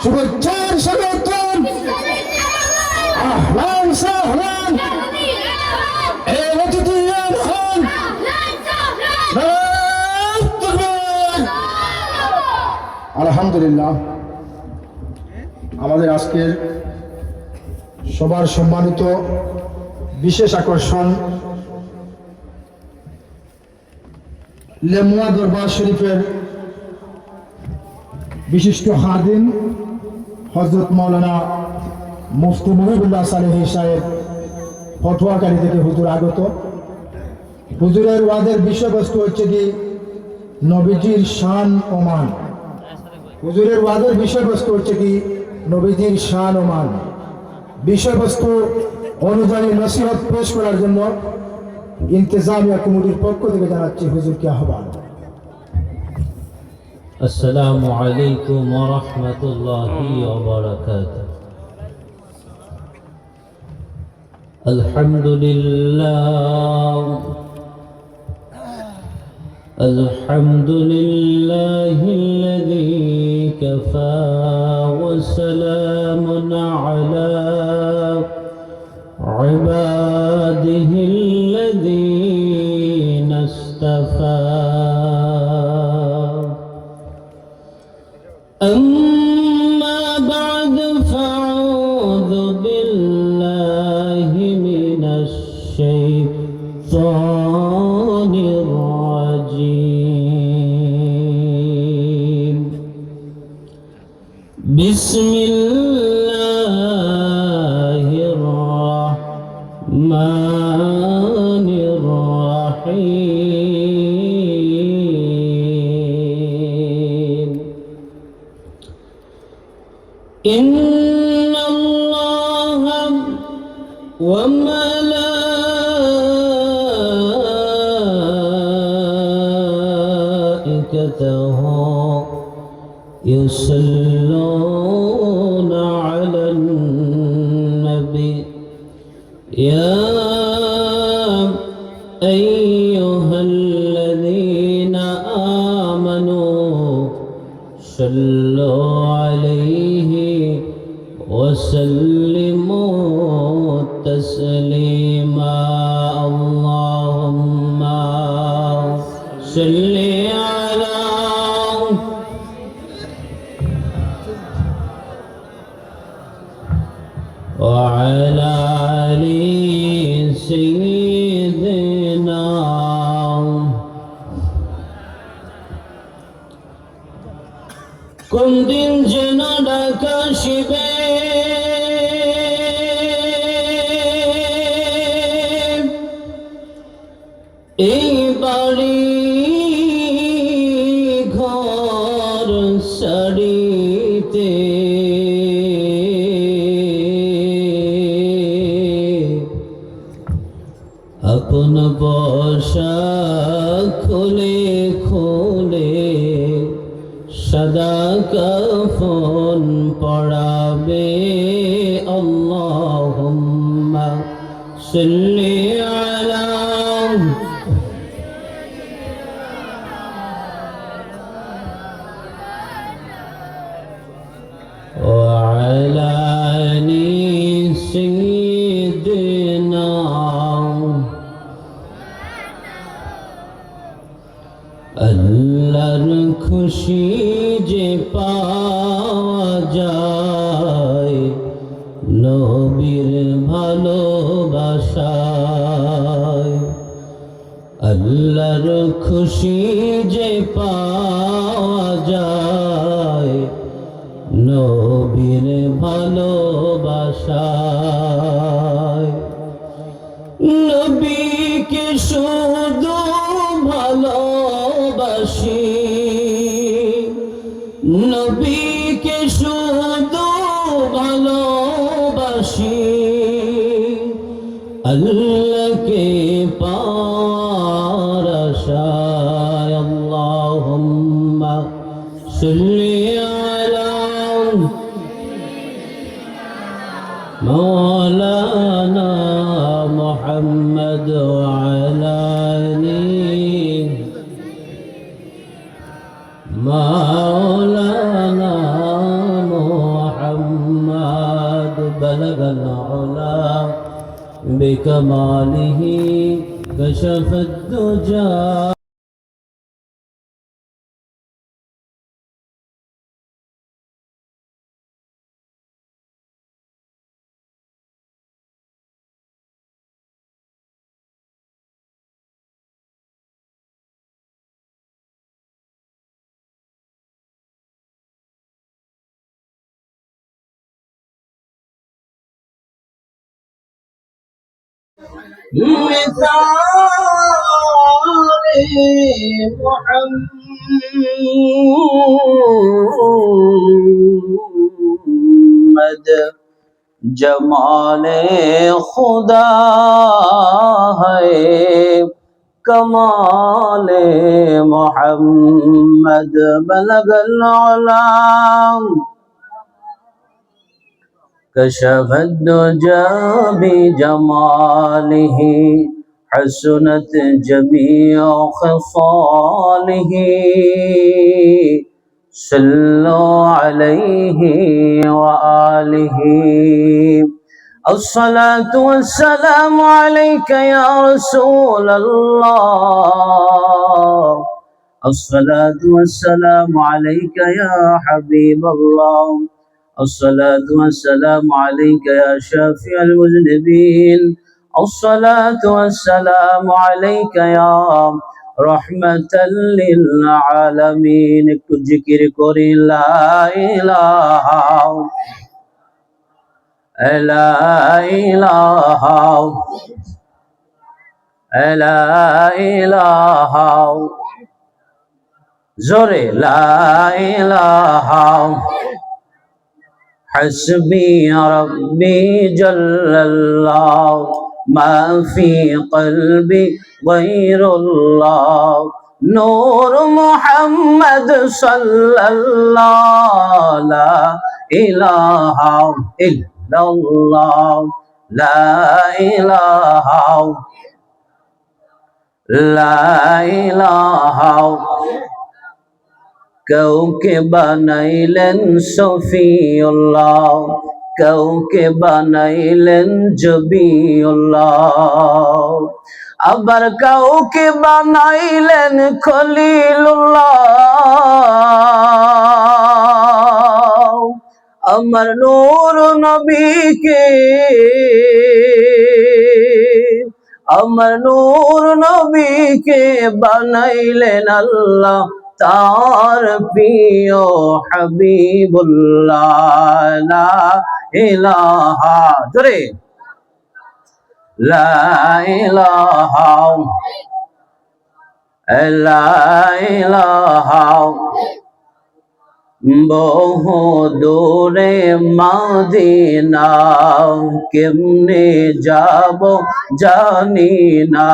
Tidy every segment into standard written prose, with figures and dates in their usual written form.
শুভেচ্ছার স্বাগতম আহলান সাহলান এই অতিথি আহলান আলহামদুলিল্লাহ আমাদের আজকের সবার সম্মানিত বিশেষ আকর্ষণ লেমুয়া দরবার শরীফের বিশিষ্ট খাদিম হযরত মাওলানা মুফতি মুহিবুল্লাহ সালেহী সাহেব ফতোয়াকারী থেকে হুজুর আগত। হুজুরের ওয়াদের বিষয়বস্তু হচ্ছে কি নবীজির শান ও মান। হুজুরের ওয়াদের বিষয়বস্তু হচ্ছে কি নবীজির শান ও মান। বিষয়বস্তু অনুযায়ী নসিহত পেশ করার জন্য ইন্তেজামিয়া কমিটির পক্ষ থেকে জানাচ্ছি হুজুরকে আহ্বান। السلام عليكم ورحمة الله وبركاته. الحمد لله الحمد لله الذي كفى وسلام على عباده الذين اصطفى. أما بعد فأعوذ بالله من الشيطان الرجيم. بسم الله الرحمن الرحيم. إن الله وملائكته يصلون على النبي يا أيها الذين آمنوا صلوا عليه وسلموا تسليما. اللهم صل على وعلى آل سيدنا কোন দিন যেন ডাকা শিবে এই বাড়ি ঘর সারিতে আপন বর্ষা খুলে খুলে সদা কাফন পড়াবে। আল্লাহুম্মা সাল্লি আলা ওয়া আলা আলি সাইয়্যিদিনা। আল্লাহর খুশি যে পাওয়া যায় নবীর ভালোবাসায়। আল্লাহর খুশি যে পাওয়া যায় নবীর ভালোবাসায়। নবীকে শুধু ভালোবাসি নবীকে শুধু ভালোবাসি আল্লাহকে পাওয়ার আশায়। আল্লাহুম্মা সাল্লি على مولانا محمد وعلى آله مولانا محمد بلغ العلا بكماله كشف الدجى مثال محمد जमाल खुदा है कमाल मोहम्मद बलगल उलाम कशफ दुजा बिजमालिह हसनत जमीअ खसालिह सल्लु अलैहि व आलिहि अस्सलातु वस्सलामु अलैका या रसूल अल्लाह अस्सलातु वस्सलामु अलैका या हबीब अल्लाह अस्सलातु वस्सलामु अलैका या शाफिअल मुज़निबीन अस्सलातु वस्सलामु अलैका या रहमतल लिल आलामीन একটু জিকির করি লা ইলাহা লা ইলাহা লা ইলাহা জোরে লা ইলাহা حسبي ربي جل الله ما في قلبي غير الله نور محمد صلى الله لا إله إلا الله لا إله لا إله কাউকে বানাইলেন সফিউল্লাহ কাউকে বানাইলেন জবিউল্লাহ আবার কাউকে বানাইলেন খলিলুল্লাহ আমার নূর নবীকে আমার নূর নবীকে বানাইলেন আল্লাহ তার প্রিয় হাবিবুল্লাহ লা ইলাহা জোরে লা ইলাহা লা ইলাহা বহু দূরে মদিনা কেমনে যাব জানি না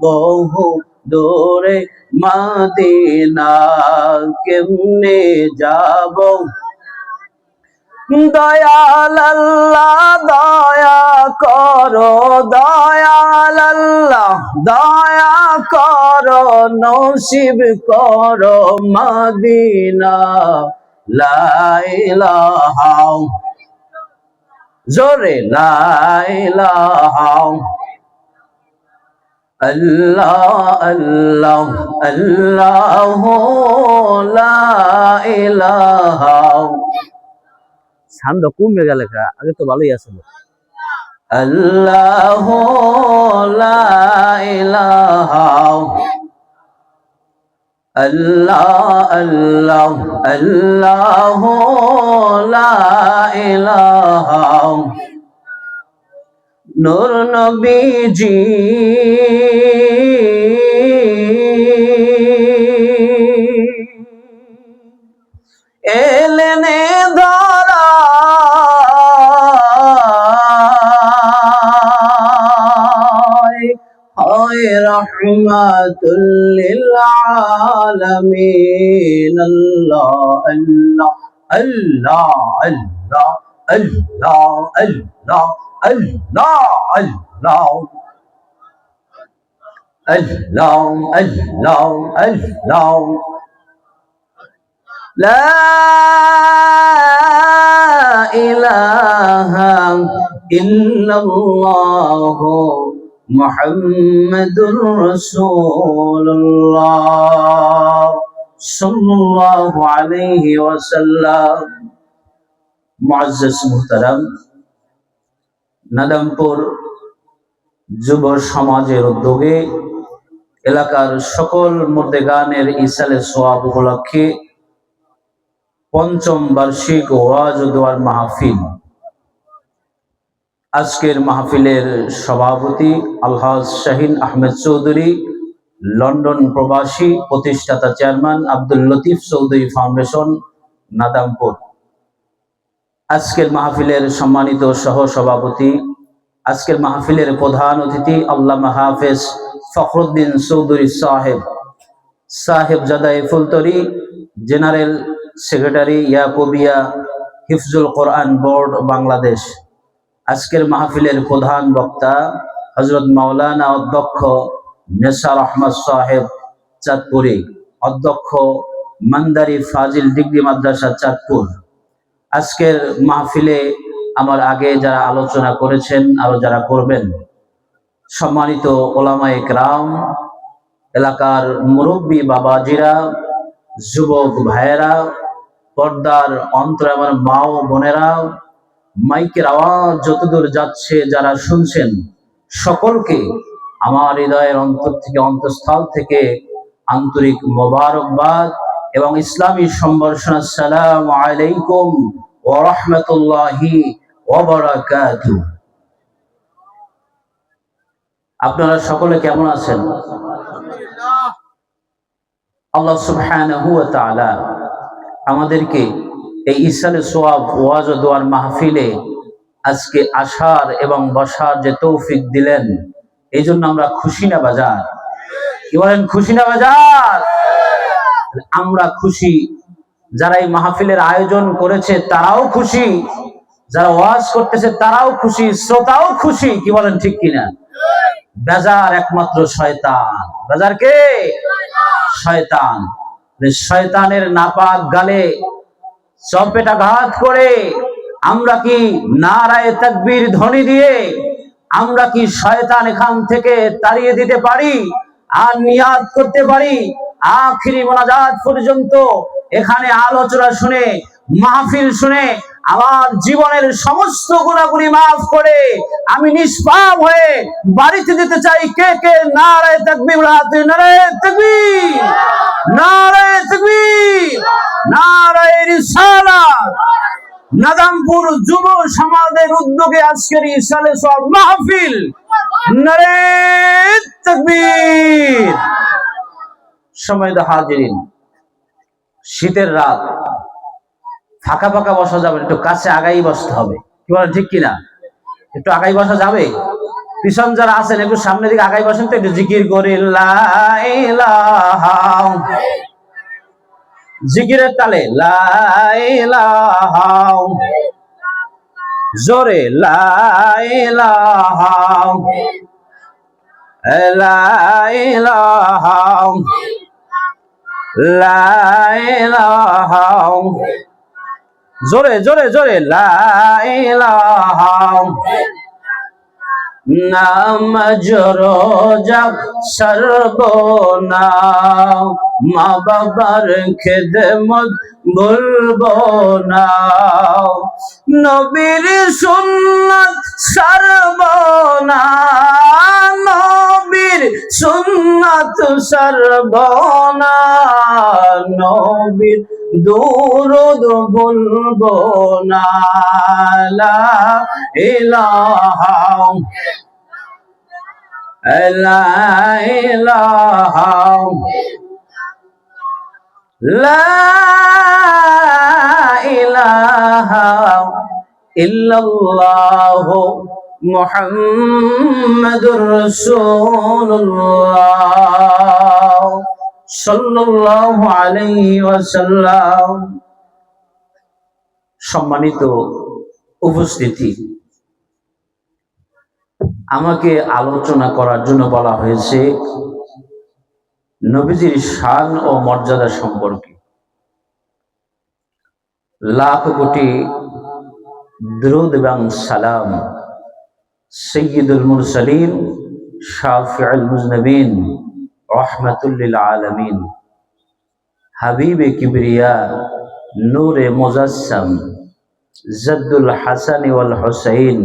বহু দূরে মদিনা কেমনে যাব দয়াল আল্লাহ দয়া করো দয়াল আল্লাহ দয়া করো নসিব করো মদিনা লা ইলাহা জোরে লা ইলাহা আল্লাহ আল্লাহ আল্লাহ লা ইলাহা সাউন্ড কমে গেল আগে তো ভালোই আছিল আল্লাহ লা ইলাহা আল্লাহ আল্লাহ আল্লাহ লা ইলাহা নূর নবীজি এলেনে ধরা হয় রহমাতুল লিল আলামিন আল্লাহ আল্লাহ আল্লাহ আল্লাহ আল্লাহ আল্লাহ আল্লাহ আল্লাহ আল্লাহ আল্লাহ আল্লাহ লা ইলাহা ইল্লাল্লাহ মুহাম্মাদুর রাসূলুল্লাহ সাল্লাল্লাহু আলাইহি ওয়াসাল্লাম। মুআজ্জাজ মুহতারাম, নাদামপুর যুব সমাজের উদ্যোগে এলাকার সকল মুর্দেগানের ইসালে সোয়াব উপলক্ষে পঞ্চম বার্ষিক ওয়াজ ও দোয়ার মাহফিল। আজকের মাহফিলের সভাপতি আলহাজ শাহিন আহমেদ চৌধুরী, লন্ডন প্রবাসী, প্রতিষ্ঠাতা চেয়ারম্যান আব্দুল লতিফ চৌধুরী ফাউন্ডেশন, নাদামপুর। আজকের মাহফিলের সম্মানিত সহ সভাপতি, আজকের মাহফিলের প্রধান অতিথি আল্লামা হাফেজ ফখরুদ্দিন চৌধুরী সাহেব জাদায়ে ফুলতরি, জেনারেল সেক্রেটারি ইয়াকুবিয়া হিফজুল কোরআন বোর্ড বাংলাদেশ। আজকের মাহফিলের প্রধান বক্তা হযরত মাওলানা অধ্যক্ষ নেসার আহমদ সাহেব চাঁদপুরি, অধ্যক্ষ মান্দারি ফাজিল ডিগ্রি মাদ্রাসা চাঁদপুর। আজকের মাহফিলে আমার আগে যারা আলোচনা করেছেন, আরো যারা করবেন, সম্মানিত ওলামায়ে কেরাম, এলাকার মুরব্বী বাবাজিরা, যুবক ভাইয়েরা, পর্দার অন্তরে আমার মা ও বোনেরা, মাইকের আওয়াজ যতদূর যাচ্ছে যারা শুনছেন, সকলকে আমার হৃদয়ের অন্তর থেকে, অন্তঃস্থল থেকে আন্তরিক মোবারকবাদ এবং ইসলামী সম্বর্ধনা। আসসালামু আলাইকুম ওয়া রাহমাতুল্লাহি ওয়া বারাকাতুহু। আপনারা সকলে কেমন আছেন? আল্লাহ সুবহানাহু ওয়া তাআলা আমাদেরকে এই ইসালে সোয়াব ওয়াজ ও দোয়ার মাহফিলে আজকে আসার এবং বসার যে তৌফিক দিলেন, এই জন্য আমরা খুশি না বাজার? কি বলেন, খুশি না বাজার? আমরা খুশি, যারা এই মাহফিলের আয়োজন করেছে তারাও খুশি, যারা ওয়াজ করতেছে তারাও খুশি, শ্রোতাও খুশি। কি বলেন, ঠিক কিনা? বেজার একমাত্র শয়তান। বেজার কে? শয়তান। শয়তানের নাপাক গালে চপেটাঘাত করে আমরা কি নারায়ে তাকবীর ধ্বনি দিয়ে আমরা কি শয়তান এখান থেকে তাড়িয়ে দিতে পারি? আর নিয়াত করতে পারি আখিরি মোনাজাত পর্যন্ত এখানে আলোচনা শুনে, মাহফিল শুনে আমার জীবনের সমস্ত গুনাহগুলি মাফ করে আমি নিষ্পাপ হয়ে বাড়িতে যেতে চাই। কে কে নারায়ে তাকবীর? নারায়ে তাকবীর, নারায়ে তাকবীর, নারায়ে রিসালাত। নাদামপুর যুব সমাজের উদ্যোগে আজকের ইসালে সোয়াব মাহফিল। নারায়ে তাকবীর। সম্মানিত হাজিরিন, শীতের রাত, ফাঁকা ফাঁকা বসা যাবে, একটু কাছে আগাই বসতে হবে। কি বলেন, ঠিক কিনা? একটু আগাই বসা যাবে? পিছন যারা আছেন একটু সামনের দিকে আগাই বসেন তো, একটু জিকির করি লা ইলাহা, জিকিরের তালে লা ইলাহা, জোরে লা ইলাহা, লা ইলাহা, লা ইলাহা, জোরে জোরে জোরে লা ইলাহা। নামাজ রোজা সর্বনা, মা বাবার খেদমত ভুলবো না, নবীর সুন্নাত সর্বনা, নবীর সুন্নাত সর্বনা, নবীর দুরুদ বলবো না। লা ইলাহা, লা ইলাহা, লা ইলাহা ইল্লাল্লাহ মুহাম্মাদুর রাসূলুল্লাহ সাল্লাল্লাহু আলাইহি ওয়াসাল্লাম। সম্মানিত উপস্থিতি, আমাকে আলোচনা করার জন্য বলা হয়েছে নবীজির শান ও মর্যাদা সম্পর্কে। লাখ কোটি দরুদ এবং সালাম সাইয়্যিদুল মুরসালিন শাফিউল মুজনবিন রাহমাতুল লিল আলামিন হাবিবে কিবরিয়া নূরে মুজাসসাম জাদ্দুল হাসান ওয়াল হুসাইন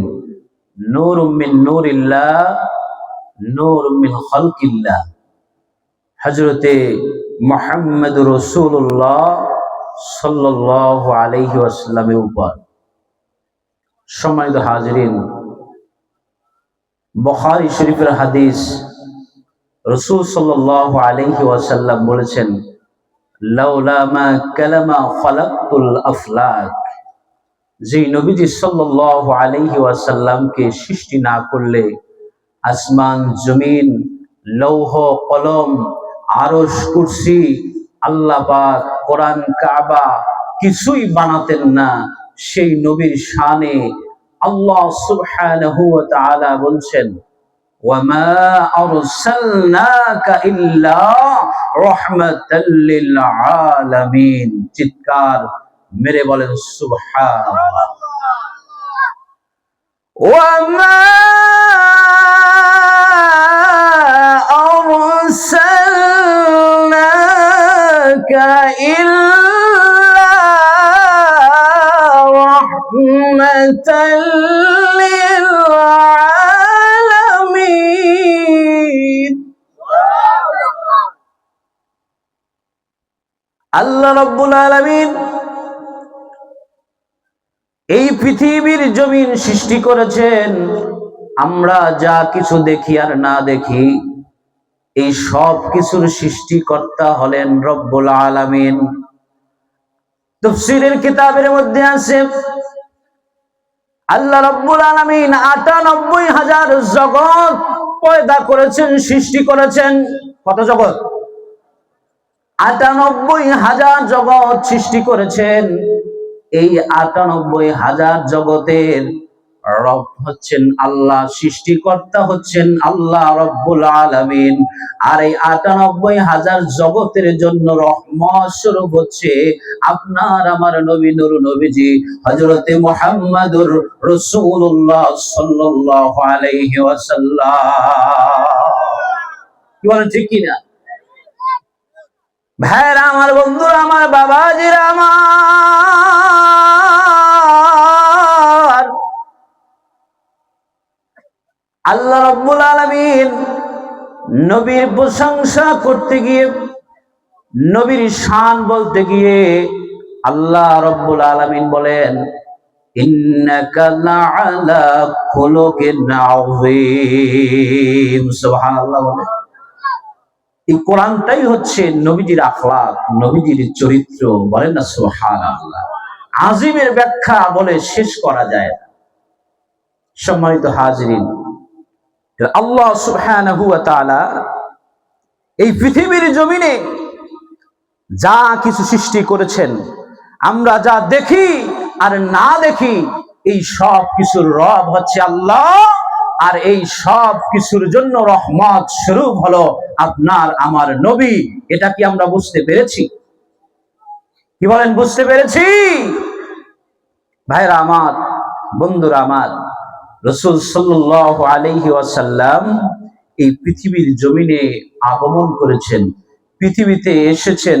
নূরুম মিন নূরিল্লাহ নূরুম মিন খালকিল্লাহ হযরতে মুহাম্মদুর রাসূলুল্লাহ সাল্লাল্লাহু আলাইহি ওয়াসাল্লামের উপর। সম্মানিত হাজিরিন, বুখারী শরীফের হাদিস, রাসূল সাল্লাল্লাহু আলাইহি ওয়াসাল্লাম বলেছেন, লাউলা মা কালামা খালাকতুল আফলাক, যে নবীজি সাল্লাল্লাহু আলাইহি ওয়াসাল্লামকে সৃষ্টি না করলে আসমান জমিন লৌহ কলম আরশ কুরসি আল্লাহ পাক কোরআন কাবা কিছুই বানাতেন না। সেই নবীর শানে আল্লাহ সুবহানাহু ওয়া তাআলা বলছেন, ওয়ামা আরসালনাকা ইল্লা রাহমাতাল লিল আলামিন। চিৎকার মেরে বলেন সুবহানাল্লাহ। ওয়ামা আরসালনাকা ইল্লা রাহমাতাল লিল আলামিন। আল্লাহ রাব্বুল আলামিন এই পৃথিবীর জমিন সৃষ্টি করেছেন। আমরা যা কিছু দেখি আর না দেখি, এই সব কিছুর সৃষ্টিকর্তা হলেন রব্বুল আলামিন। তাফসীরের কিতাবের মধ্যে আছে, আল্লাহ রব্বুল আলামিন ৯৮,০০০ জগৎ পয়দা করেছেন, সৃষ্টি করেছেন। কত জগৎ? ৯৮,০০০ জগৎ সৃষ্টি করেছেন। এই ৯৮,০০০ জগতের রব হচ্ছেন আল্লাহ, সৃষ্টিকর্তা হচ্ছেন আল্লাহ রব্বুল আলামিন। আর এই ৯৮,০০০ জগতের জন্য রহমত স্বরূপ হচ্ছে আপনার আমার নবী নূর নবীজি হযরতে মুহাম্মদুর রাসূলুল্লাহ সাল্লাল্লাহু আলাইহি ওয়াসাল্লাম। কি বলেন, ঠিক কি না? ভাইরা আমার, বন্ধুরা আমার, বাবাজিরা আমার, আল্লাহ রাব্বুল আলামিন নবীর প্রশংসা করতে গিয়ে, নবীর শান বলতে গিয়ে আল্লাহ রাব্বুল আলামিন বলেন, ইন্নাকা লাআলা খুলুকিন আযীম। সুবহানাল্লাহ বলেন। এই কোরআনটাই হচ্ছে নবীজির আখলাক, নবীজির চরিত্র। বলেন না সুবহানাল্লাহ। আজিমের ব্যাখ্যা বলে শেষ করা যায় না। সম্মানিত হাজিরিন, আল্লাহ সুবহানাহু ওয়া তাআলা এই পৃথিবীর জমিনে যা কিছু সৃষ্টি করেছেন, আমরা যা দেখি আর না দেখি, এই সব কিছুর রব হচ্ছে আল্লাহ। আর এই সব কিছুর জন্য রহমত স্বরূপ হলো আপনার আমার নবী। এটা কি আমরা বুঝতে পেরেছি? কি বলেন, বুঝতে পেরেছি? ভাইরা আমার, বন্ধুরা আমার, রাসূল সাল্লাল্লাহু আলাইহি ওয়াসাল্লাম এই পৃথিবীর জমিনে আগমন করেছেন, পৃথিবীতে এসেছেন।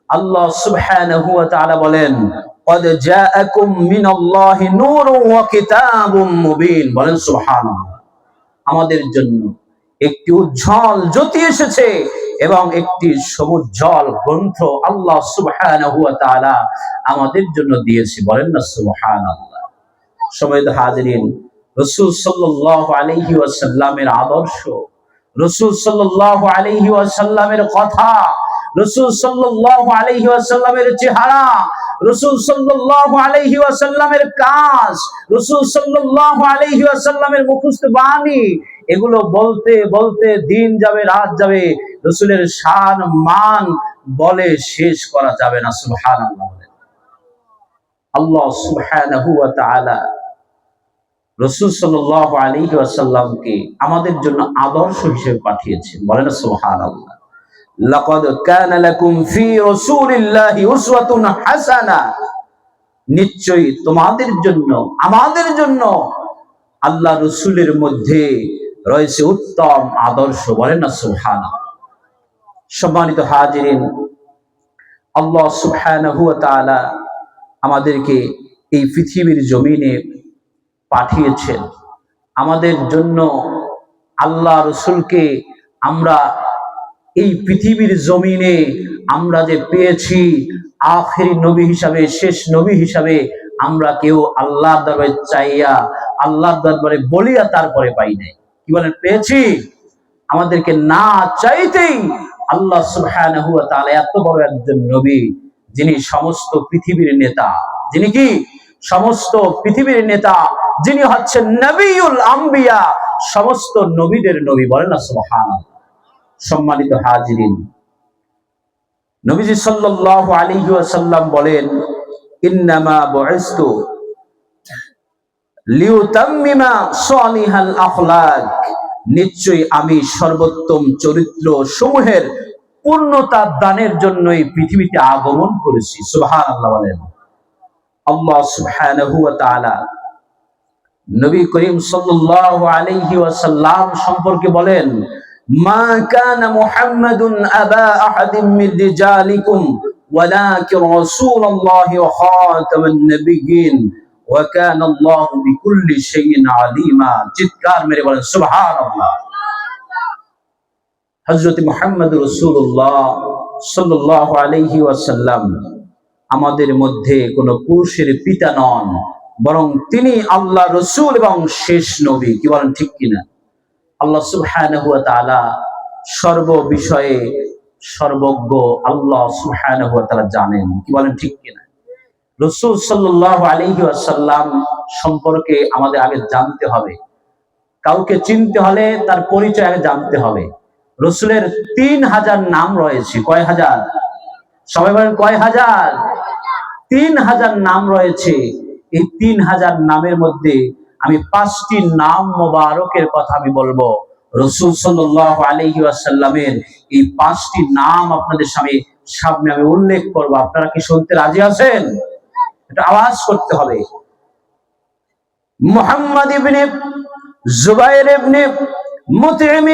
আল্লাহ সুবহানাহু ওয়া তাআলা বলেন, قد جاءكم من الله نور وكتاب مبين। বলেন সুবহানাল্লাহ। আমাদের জন্য একটি উজ্জ্বল জ্যোতি এসেছে এবং একটি সমুজ্জ্বল গ্রন্থ আল্লাহ সুবহানাহু ওয়া তাআলা আমাদের জন্য দিয়েছে। বলেন না সুবহানাল্লাহ। সম্মানিত হাজিরিন, রাসূল সাল্লাল্লাহু আলাইহি ওয়াসাল্লামের আদর্শ, রাসূল সাল্লাল্লাহু আলাইহি ওয়াসাল্লামের কথা, রাসূল সাল্লাল্লাহু আলাইহি ওয়াসাল্লামের চেহারা, রাসূল সাল্লাল্লাহু আলাইহি ওয়াসাল্লামের কাজ, রাসূল সাল্লাল্লাহু আলাইহি ওয়াসাল্লামের মুখস্থ বাণী, এগুলো বলতে বলতে দিন যাবে, রাত যাবে, রাসূলের শান মান বলে শেষ করা যাবে না। সুবহানাল্লাহ। আল্লাহ সুবহানাহু ওয়া তাআলা রাসূল সাল্লাল্লাহু আলাইহি ওয়াসাল্লামকে আমাদের জন্য আদর্শ হিসেবে পাঠিয়েছেন। বলেন সুবহানাল্লাহ। লাকাদ কানা লাকুম ফি রাসূলিল্লাহি উসওয়াতুন হাসানাহ, নিশ্চয়ই তোমাদের জন্য, আমাদের জন্য আল্লাহ রাসূলের মধ্যে রয়েছে উত্তম আদর্শ। বলেন না সুবহানাল্লাহ। সম্মানিত হাজিরিন, আল্লাহ সুবহানাহু ওয়া তাআলা আমাদেরকে এই পৃথিবীর জমিনে পাঠিয়েছেন। আমাদের জন্য আল্লাহ রাসূলকে আমরা এই পৃথিবীর জমিনে আমরা যে পেয়েছি আখেরি নবী হিসাবে, শেষ নবী হিসাবে, আমরা কেউ আল্লাহর দরবারে চাইয়া, আল্লাহর দরবারে বলিয়া তারপরে পাই নাই। কি বলেন? পেয়েছি। আমাদেরকে না চাইতেই আল্লাহ সুবহানাহু ওয়া তাআলা এত বড় একজন নবী, যিনি সমস্ত পৃথিবীর নেতা, যিনি কি সমস্ত পৃথিবীর নেতা, যিনি হচ্ছেন নবিউল আম্বিয়া, সমস্ত নবীদের নবী। বলেন না সুবহানাল্লাহ। সম্মানিত হাজিরিন, নবীজি সাল্লাল্লাহু আলাইহি ওয়াসাল্লাম বলেন, ইন্নামা বুইসতু লিউতাম্মিমা সালিহাল আখলাক, নিশ্চয়ই আমি সর্বোত্তম চরিত্র সমূহের পূর্ণতা দানের জন্যই পৃথিবীতে আগমন করেছি। সুবহানাল্লাহ বলেন। আল্লাহ সুবহানাহু ওয়া তাআলা নবী করিম সাল্লাল্লাহু আলাইহি ওয়াসাল্লাম সম্পর্কে বলেন, মা কানা মুহাম্মাদুন আবা আহাদিম মির রিজালিকুম ওয়ালাকিন রাসূলুল্লাহি ওয়া খাতামান নাবিয়্যিন ওয়া কানা আল্লাহু বিকুল্লি শাইইন আলিমা। চিৎকার মেরে বলেন সুবহানাল্লাহ। হযরত মুহাম্মদ রাসূলুল্লাহ সাল্লাল্লাহু আলাইহি ওয়াসাল্লাম আমাদের মধ্যে কোনো পুরুষের পিতা নন, বরং তিনি আল্লাহ রাসূল এবং শেষ নবী। কি বলেন? ঠিক কিনা? আল্লাহ সুবহানাহু ওয়া তাআলা সর্ব বিষয়ে সর্বজ্ঞ, আল্লাহ সুবহানাহু ওয়া তাআলা জানেন। কি বলেন? ঠিক কিনা? রাসূল সাল্লাল্লাহু আলাইহি ওয়াসাল্লাম সম্পর্কে আমাদের আগে জানতে হবে। কাউকে চিনতে হলে তার পরিচয় আগে জানতে হবে। রাসূলের 3000 নাম রয়েছে। কয় হাজার? সবাই বলেন কয় হাজার? 3000 নাম রয়েছে। এই 3000 নামের মধ্যে আমি 5টি নাম মোবারকের কথা আমি বলবো। রাসূল সাল্লাল্লাহু আলাইহি ওয়াসাল্লামের এই 5টি নাম আপনাদের সামনে আমি উল্লেখ করব। আপনারা কি শুনতে রাজি আছেন? এটা আওয়াজ করতে হবে। মুহাম্মদ ইবনে জুবাইর ইবনে মুতঈম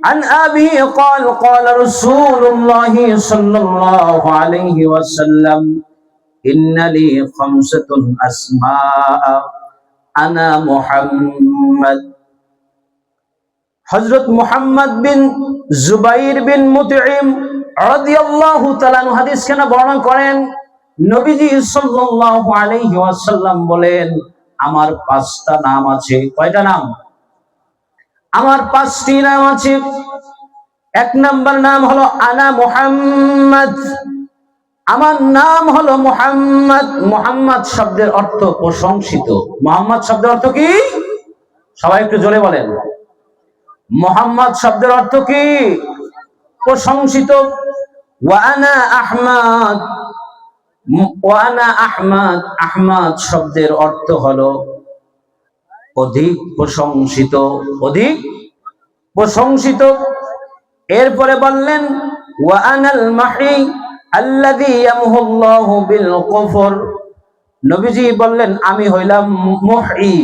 عن أبي قال قال رسول الله صلى الله عليه وسلم إن لي 5 أسماء أنا محمد। হযরত মুহাম্মদ বিন জুবাইর বিন মুতঈম রাদিয়াল্লাহু তাআলা হাদিস কেন বর্ণনা করেন, নবীজি সাল্লাল্লাহু আলাইহি ওয়াসাল্লাম বলেন, আমার 5টা নাম আছে। কয়টা নাম? আমার 5টি নাম আছে। 1 নাম্বার নাম হলো আনা মুহাম্মদ। আমার নাম হলো মুহাম্মদ। মুহাম্মদ শব্দের অর্থ প্রশংসিত। মুহাম্মদ শব্দের অর্থ কি? সবাই একটু জোরে বলেন। মুহাম্মদ শব্দের অর্থ কি? প্রশংসিত। ওয়া আনা আহমদ। ওয়া আনা আহমদ। আহমদ শব্দের অর্থ হলো অধিক প্রশংসিত, অধিক প্রশংসিত। এরপরে বললেন ওয়া আনাল মাহি আল্লাযী ইয়ামহুল্লাহু বিল কুফর। নবীজি বললেন আমি হইলাম মুহি।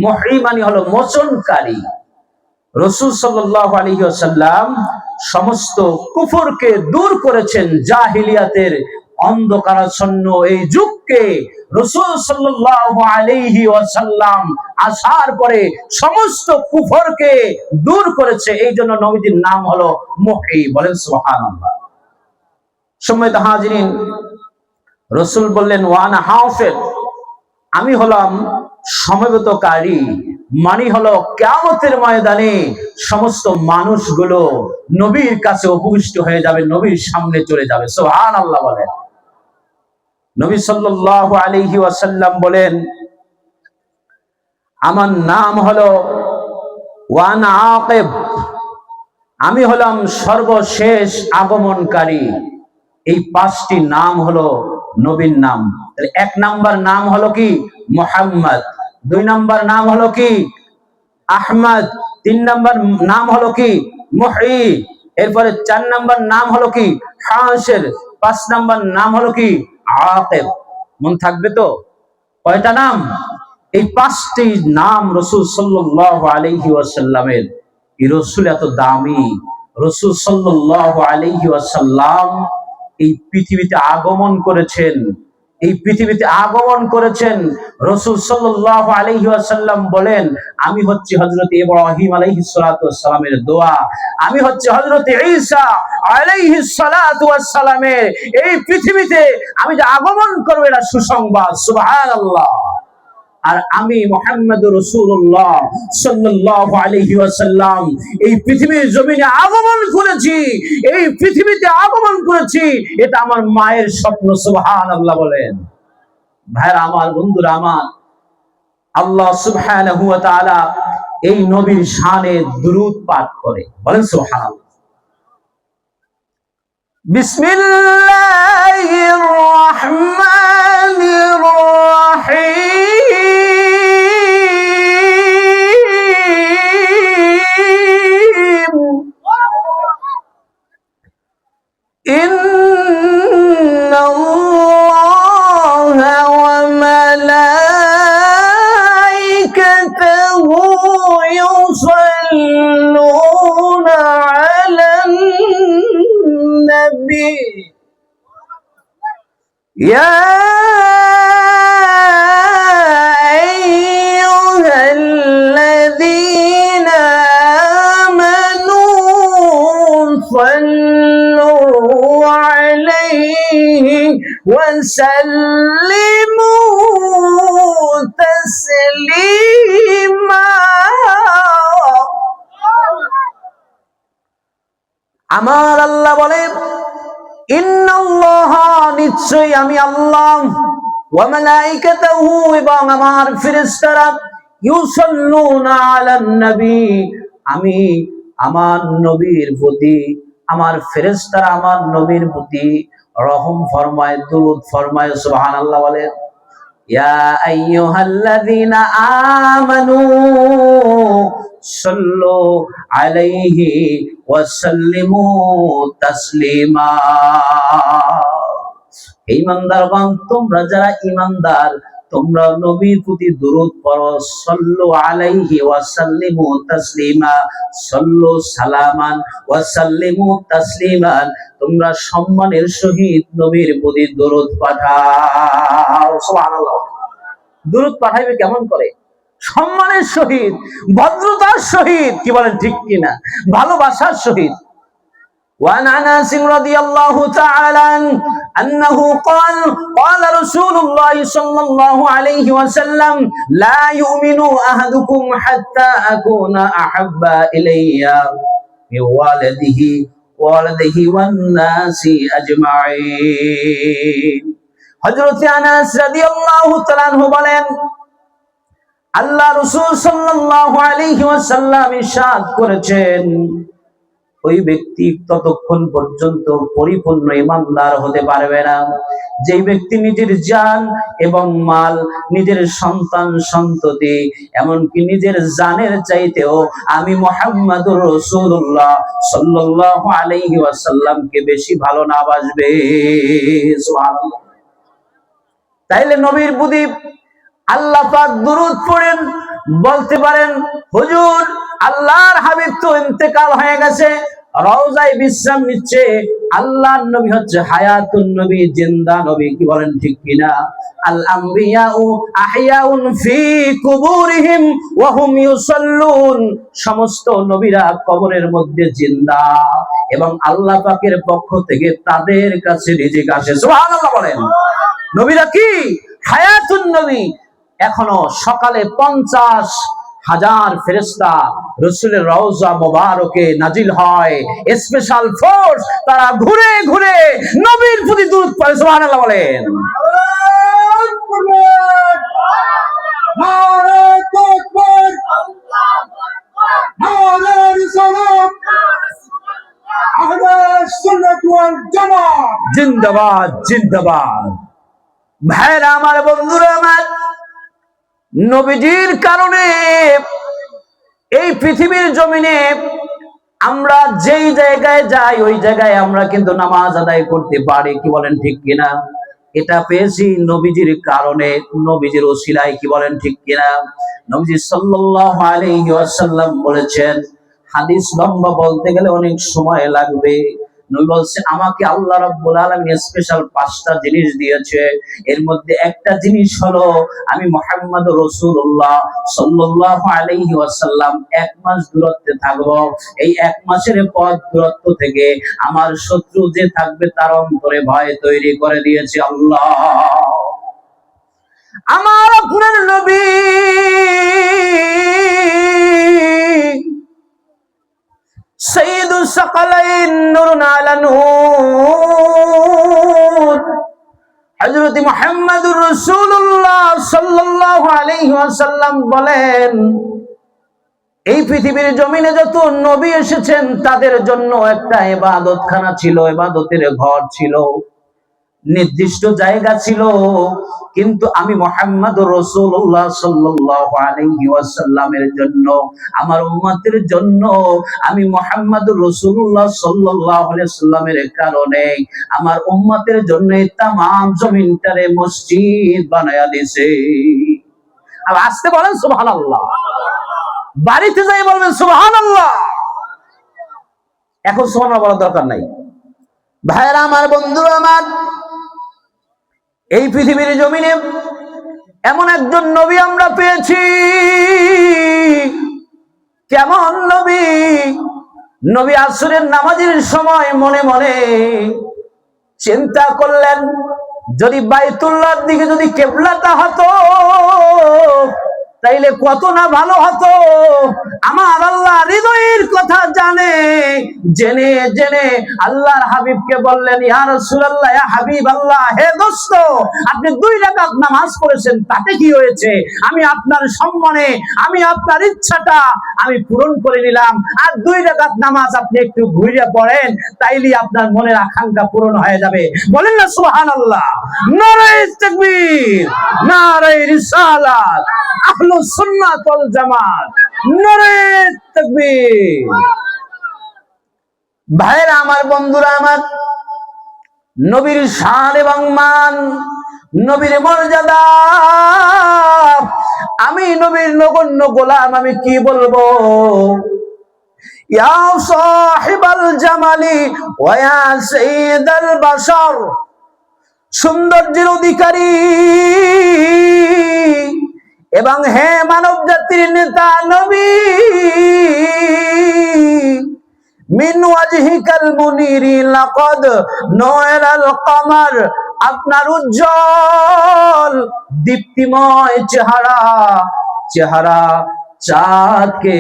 মুহি মানে হলো মোচনকারী। রাসূল সাল্লাল্লাহু আলাইহি ওয়াসাল্লাম সমস্ত কুফরকে দূর করেছেন। জাহিলিয়াতের অন্ধকারাচ্ছন্ন এই যুগকে রাসূল সাল্লাল্লাহু আলাইহি ওয়াসাল্লাম আসার পরে সমস্ত কুফরকে দূর করেছে। এই জন্য নবীজির নাম হলো মুহি। বলেন সুবহানাল্লাহ। সম্মানিত হাজিরিন, রাসূল বললেন ওয়া আনা হাফিজ। আমি হলাম সমবেতকারী। মানে হলো কিয়ামতের ময়দানে সমস্ত মানুষগুলো নবীর কাছে উপবিষ্ট হয়ে যাবে, নবীর সামনে চলে যাবে। সুবহানাল্লাহ বলেন। নবী সাল্লাল্লাহু আলাইহি ওয়াসাল্লাম বলেন আমার নাম হলো ওয়া আনা আকিব। আমি হলাম সর্বশেষ আগমনকারী। এই 5টি নাম হলো নবীর নাম। তাহলে 1 নাম্বার নাম হলো কি মুহাম্মদ, 2 নাম্বার নাম হলো কি আহমদ, 3 নাম্বার নাম হলো কি মুহি, এরপরে 4 নাম্বার নাম হলো কি হাসির, 5 নাম্বার নাম হলো কি আকিব। মন থাকবে তো? কয়টা নাম? এই 5টি নাম রাসূল সাল্লাল্লাহু আলাইহি ওয়াসাল্লামের। এই রাসূল এত দামি, রাসূল সাল্লাল্লাহু আলাইহি ওয়াসাল্লাম এই পৃথিবীতে আগমন করেছেন। এই পৃথিবীতে আগমন করেছেন রাসূল সাল্লাল্লাহু আলাইহি ওয়াসাল্লাম বলেন, আমি হচ্ছে হযরত ইব্রাহিম আলাইহিস সালাতু ওয়াস সালামের দোয়া, আমি হচ্ছে হযরত ঈসা আলাইহিস সালাতু ওয়াস সালামের এই পৃথিবীতে আমি যে আগমন করব এটা সুসংবাদ। সুবহানাল্লাহ। আর আমি মুহাম্মদুর রাসূলুল্লাহ সাল্লাল্লাহু আলাইহি ওয়াসাল্লাম এই পৃথিবীর জমিনে আগমন করেছি, এই পৃথিবীতে আগমন করেছি, এটা আমার মায়ের স্বপ্ন। সুবহানাল্লাহ বলেন। ভাইরা আমার, বন্ধুরা আমার, আল্লাহ সুবহানাহু ওয়া তাআলা এই নবীর শানে দুরূদ পাঠ করে। বলেন সুবহানাল্লাহ। বিসমিল্লাহির রাহমানির রাহিম। يا أيها الذين آمنوا صلوا عليه وسلموا تسليما। আমার আল্লাহ বলেন, ইন্নাল্লাহা, নিশ্চয়ই আমি আল্লাহ, ওয়া মালাইকাতুহু, এবং আমার ফেরেশতারা, ইউসাল্লুনা আলান নবী, আমি আমার নবীর প্রতি, আমার ফেরেশতারা আমার নবীর প্রতি রহম ফরমায়, দুরূদ ফরমায়। সুবহানাল্লাহ বলেন। ইয়া আইয়ুহাল্লাযীনা আমানু সাল্লু আলাইহি ওয়া সাল্লিমু তাসলিমা। ঈমানদারগণ, তোমরা যারা ঈমানদার, তোমরা নবীর প্রতি দুরূদ পড়ো। সাল্লু আলাইহি ওয়া সাল্লিমু তাসলিমা, সাল্লু সালামান ওয়া সাল্লিমু তাসলিমান, তোমরা সম্মানের সহিত নবীর প্রতি দুরূদ পাঠাও। সুবহানাল্লাহ। দুরূদ পাঠাইবে কেমন করে? সম্মানের সহিত, ভদ্রতার সহিত। কি বলেন, ঠিক কিনা? ভালোবাসার সহিত। وعن انس رضي الله تعالى انه قال قال رسول الله صلى الله عليه وسلم لا يؤمن احدكم حتى اكون احب الي من والده والناس اجمعين। হযরত আনাস রাদিয়াল্লাহু তাআলা আনহু বলেন, আল্লাহ রাসূল সাল্লাল্লাহু আলাইহি ওয়াসাল্লাম ইরশাদ করেছেন, ওই ব্যক্তি ততক্ষণ পর্যন্ত পরিপূর্ণ ঈমানদার হতে পারবে না যে ব্যক্তি নিজের জান এবং মাল, নিজের সন্তান সন্ততি, এমনকি নিজের জানের চাইতেও আমি মুহাম্মদুর রাসূলুল্লাহ সাল্লাল্লাহু আলাইহি ওয়াসাল্লামকে বেশি ভালো না বাসবে। সুবহানাল্লাহ। তাইলে নবীর প্রতি আল্লাহ পাক দুরূদ পড়েন। বলতে পারেন, হুজুর আল্লাহর হাবিব তো ইন্তেকাল হয়ে গেছে, রওজায় বিশ্রাম নিচ্ছে, আল্লাহর নবী হচ্ছে হায়াতুন নবী, জিন্দা নবী। কি বলেন, ঠিক কিনা? আল আমবিয়াউ আহইয়াউন ফি কুবুরিহিম ওয়া হুম ইউসাল্লুন, সমস্ত নবীরা কবরের মধ্যে জিন্দা এবং আল্লাহ পাকের পক্ষ থেকে তাদের কাছে রিজিক আসে। সুবহানাল্লাহ বলেন। নবীরা কি হায়াতুন নবী। এখনো সকালে 50,000 ফেরেশতা রাসূলের রওজা মোবারকে নাজিল হয়। স্পেশাল ফোর্স, তারা ঘুরে ঘুরে নবীর প্রতি দুরূদ পড়ে। সুবহানাল্লাহ বলেন। জিন্দাবাদ জিন্দাবাদ। ভাইরা আমার, বন্ধুরা আমার, নবীজির কারণে এই পৃথিবীর জমিনে আমরা যেই জায়গায় যাই ওই জায়গায় আমরা কিন্তু নামাজ আদায় করতে পারি। কি বলেন ঠিক কিনা? এটা পেয়েছি নবীজির কারণে, নবীজির ওসিলায়। কি বলেন ঠিক কিনা? নবীজি সাল্লাল্লাহু আলাইহি ওয়াসাল্লাম বলেছেন, হাদিস লম্বা বলতে গেলে অনেক সময় লাগবে। নবী বলছেন, আমাকে আল্লাহ রাব্বুল আলামিন স্পেশাল 5টা জিনিস দিয়েছে। এর মধ্যে একটা জিনিস হলো আমি মুহাম্মদ রাসূলুল্লাহ সাল্লাল্লাহু আলাইহি ওয়াসাল্লাম 1 মাস দূরত্বে থাকব। এই 1 মাসের পথ দূরত্ব থেকে আমার শত্রু যে থাকবে তার অন্তরে ভয় তৈরি করে দিয়েছে আল্লাহ। আমার আপনার নবী সাইয়্যিদুস সাকালাইন নূরুন আলা নূর হযরত মুহাম্মদুর রাসূলুল্লাহ সাল্লাল্লাহু আলাইহি ওয়াসাল্লাম বলেন, এই পৃথিবীর জমিনে যত নবী এসেছেন তাদের জন্য একটা ইবাদতখানা ছিল, ইবাদতের ঘর ছিল, নির্দিষ্ট জায়গা ছিল। কিন্তু আমি মুহাম্মদুর রাসূলুল্লাহ সাল্লাল্লাহু আলাইহি ওয়াসাল্লামের জন্য, আমার উম্মতের জন্য আমি মুহাম্মদুর রাসূলুল্লাহ সাল্লাল্লাহু আলাইহি ওয়াসাল্লামের কারণে আমার উম্মতের জন্য तमाम জমিনটারে মসজিদ বানায়া দিয়েছে। আর আস্তে বলেন সুবহানাল্লাহ, বাড়িতে যাই বলবেন সুবহানাল্লাহ। এখন সুবহানাল্লাহ বলার দরকার নাই। ভাইরা আমার, বন্ধুরা আমার, এই পৃথিবীর জমিনে এমন একজন নবী আমরা পেয়েছি। কেমন নবী? নবী আসরের নামাজের সময় মনে মনে চিন্তা করলেন, যদি বাইতুল্লাহর দিকে যদি কিবলাটা হতো তাইলে কত না ভালো হতো। আমার আল্লাহ হৃদয়ের কথা জানে, জেনে জেনে আল্লাহর হাবিবকে বললেন, ইয়া রাসূলুল্লাহ, ইয়া হাবিবাল্লাহ, হে দোস্ত, আপনি 2 রাকাত নামাজ পড়েছেন, তাতে কি হয়েছে? আমি আপনার সম্মানে আমি আপনার ইচ্ছাটা আমি পূরণ করে নিলাম। আর 2 রাকাত নামাজ আপনি একটু ঘুরে পড়েন, তাইলে আপনার মনের আকাঙ্ক্ষা পূরণ হয়ে যাবে। বলেন না সুবহানাল্লাহ। নারায়ে তাকবীর, নারায়ে রিসালাত, আহলুস সুন্নাত ওয়াল জামাত, নারায়ে তাকবীর। ভাইরা আমার, বন্ধুরা আমার, নবীর শান এবং মান, নবীর মর্যাদা, আমি নবীর নগণ্য গোলাম, আমি কি বলবো? ইয়া সাহিবাল জামালি ওয়া ইয়া সাইয়্যিদাল বাশার, সৌন্দর্যের অধিকারী এবং হে মানব জাতির নেতা নবী, মিন ওয়াজহিকাল মুনিরি লাকাদ নূরাল কমার, আপনার উজ্জ্বল দীপ্তিময় চেহারা চাঁদকে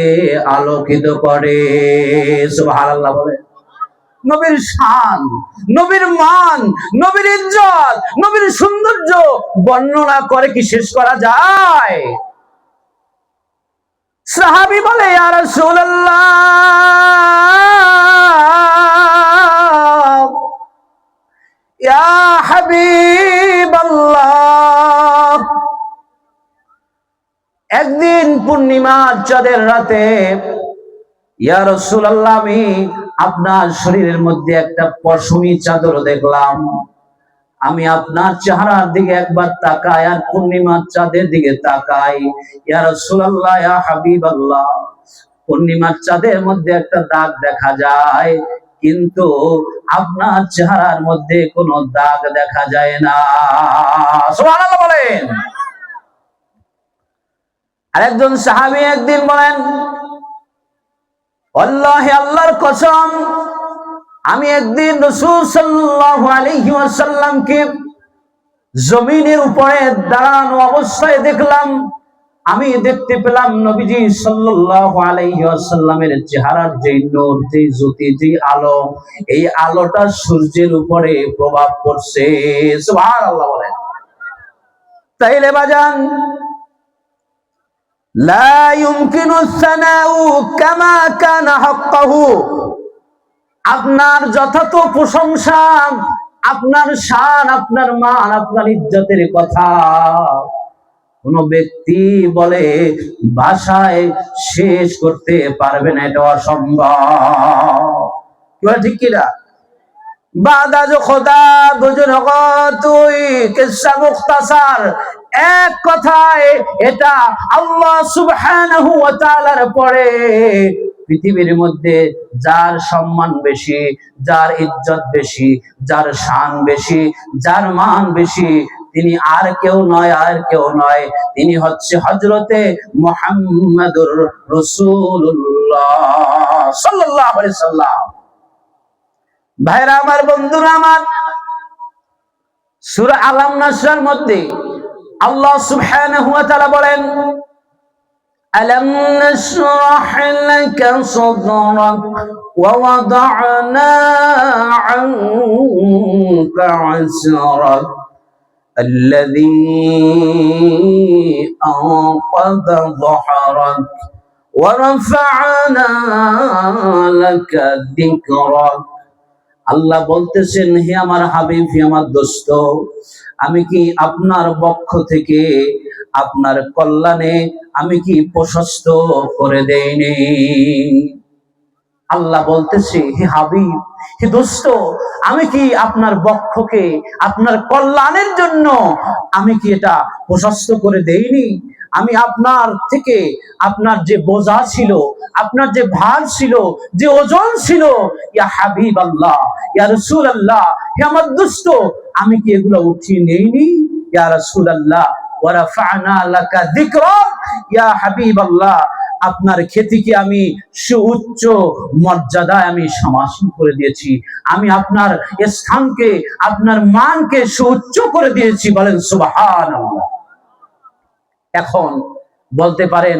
আলোকিত করে। সুবহানাল্লাহ বলে। নবীর শান, নবীর মান, নবীর ইজ্জত, নবীর সৌন্দর্য বর্ণনা করে কি শেষ করা যায়? সাহাবী বলে, ইয়া রাসূলুল্লাহ, ইয়া হাবিবাল্লাহ, একদিন পূর্ণিমার চাঁদের রাতে ইয়া রাসূলুল্লাহ, আমি আপনার শরীরের মধ্যে একটা পশমি চাদর দেখলাম। আমি আপনার চেহারার দিকে একবার তাকাই আর পূর্ণিমার চাঁদের দিকে তাকাই। ইয়া রাসূলুল্লাহ, ইয়া হাবিবাল্লাহ, পূর্ণিমার চাঁদের মধ্যে একটা দাগ দেখা যায়, কিন্তু আপনার চেহারার মধ্যে কোনো দাগ দেখা যায় না। সুবহানাল্লাহ বলেন। আরেকজন সাহাবী একদিন বলেন, আল্লাহ, আল্লাহর কসম, আমি একদিন রাসূল সাল্লাল্লাহু আলাইহি ওয়াসাল্লামকে জমিনের উপরে দাঁড়ানো অবস্থায় দেখলাম। আমি দেখতে পেলাম নবীজি সাল্লাল্লাহু আলাইহি ওয়াসাল্লামের চেহারার যে নূর, যে জ্যোতি, যে আলো, এই আলোটা সূর্যের উপরে প্রভাব পড়ছে। সুবহানাল্লাহ বলেন। তাইলে বাজান, লা ইউমকিনু সানাউ কামা কানা হাক্কাহু, আপনার যথার্থ প্রশংসা আপনার শান, আপনার মান, আপনার ইজ্জতের কথা কোন ব্যক্তি বলে ভাষায় শেষ করতে পারবে না, এটা অসম্ভব। কি বলে ঠিক কিনা? বাদা जो खुदा गुजर हो তুই কিসসা মুখতাসার, এক কথায় এটা আল্লাহ সুবহানাহু ওয়া তাআলার পরে পৃথিবীর মধ্যে যার সম্মান বেশি, যার ইজ্জত বেশি, যার শান বেশি, যার মান বেশি, তিনি আর কেউ নয়, আর কেউ নয়, তিনি হচ্ছে হযরতে মুহাম্মাদুর রাসূলুল্লাহ সাল্লাল্লাহু আলাইহি সাল্লাম। ভাইরা আমার, বন্ধুরা আমার, সূরা আলাম নাসরার মধ্যে আল্লাহ সুবহানাহু ওয়া তাআলা বলেন, আলাম নাশরাহ লাকা সাদরাক ওয়া ওয়াদা'না আনকা আসরাক আল্লাযী আনকাযা যহরাক ওয়া রাফা'না লাকা যিকরাক। আল্লাহ বলতেছেন, হে আমার হাবিব, হে আমার দোস্ত, আমি কি আপনার পক্ষ থেকে আপনার কল্যাণে আমি কি প্রশস্ত করে দেইনি? আল্লাহ বলতেছে, হে হাবিব, হে দোস্ত, আমি কি আপনার বক্ষকে আপনার কল্যাণের জন্য আমি কি এটা প্রশস্ত করে দেইনি? আমি আপনার থেকে আপনার যে বোঝা ছিল, আপনার যে ভার ছিল, যে ওজন ছিল, ইয়া হাবিব আল্লাহ, ইয়া রাসূল আল্লাহ, হে আমার দোস্ত, আমি কি এগুলো উঠিয়ে নেইনি? ইয়া রাসূল আল্লাহ, ওয়া রাফা'না লাকা যিকরাক, ইয়া হাবিব আল্লাহ, আপনার খ্যাতিকে আমি সুউচ্চ মর্যাদায় আমি সমাসীন করে দিয়েছি, আমি আপনার স্থানকে, আপনার মানকে সুউচ্চ করে দিয়েছি। বলেন সুবহানাল্লাহ। এখন বলতে পারেন,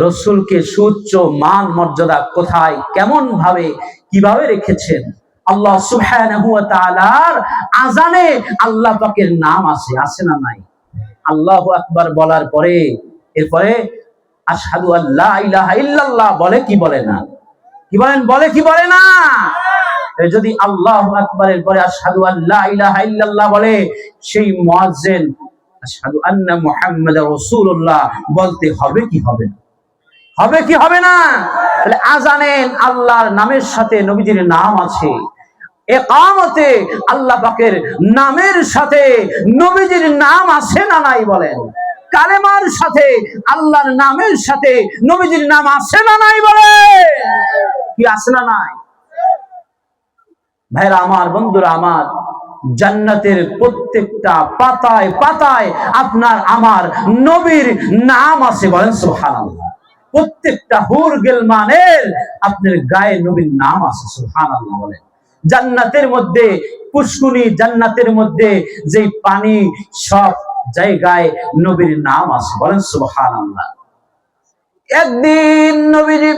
রাসূলকে সুউচ্চ মান মর্যাদা কোথায়, কেমন ভাবে, কিভাবে রেখেছেন? আল্লাহ সুবহানাহু ওয়া তাআলার আযানে আল্লাহ পাকের নাম আছে না নাই? আল্লাহু আকবার বলার পরে এরপরে আশহাদু আল্লা ইলাহা ইল্লাল্লাহ বলে কি বলে না? কি বলেন, বলে কি বলে না? যদি আল্লাহু আকবারের পরে আশহাদু আল্লা ইলাহা ইল্লাল্লাহ বলে, সেই মুয়াজ্জিন আশহাদু আন্না মুহাম্মাদার রাসূলুল্লাহ বলতে হবে কি হবে না? হবে কি হবে না? তাহলে আযানে আল্লাহর নামের সাথে নবীজির নাম আছে, ইকামতে আল্লাহ পাকের নামের সাথে নবীজির নাম আছে না নাই? বলেন। কালেমার সাথে আল্লাহর নামের সাথে নবীজির নাম আছে না নাই? বলে কি আছে না নাই? ভাইরা আমার, বন্ধুরা আমার, জান্নাতের প্রত্যেকটা পাতায় পাতায় আপনার আমার নবীর নাম আছে। বলেন সুবহানাল্লাহ। প্রত্যেকটা হুর গিলমানের আপনার গায়ে নবীর নাম আছে। সুবহানাল্লাহ বলেন। জান্নাতের মধ্যে পুষ্কুনি, জান্নাতের মধ্যে যে পানি, সব জায়গায় নবীর নাম আছে। বলেন সুবহানাল্লাহ। একদিন নবীজি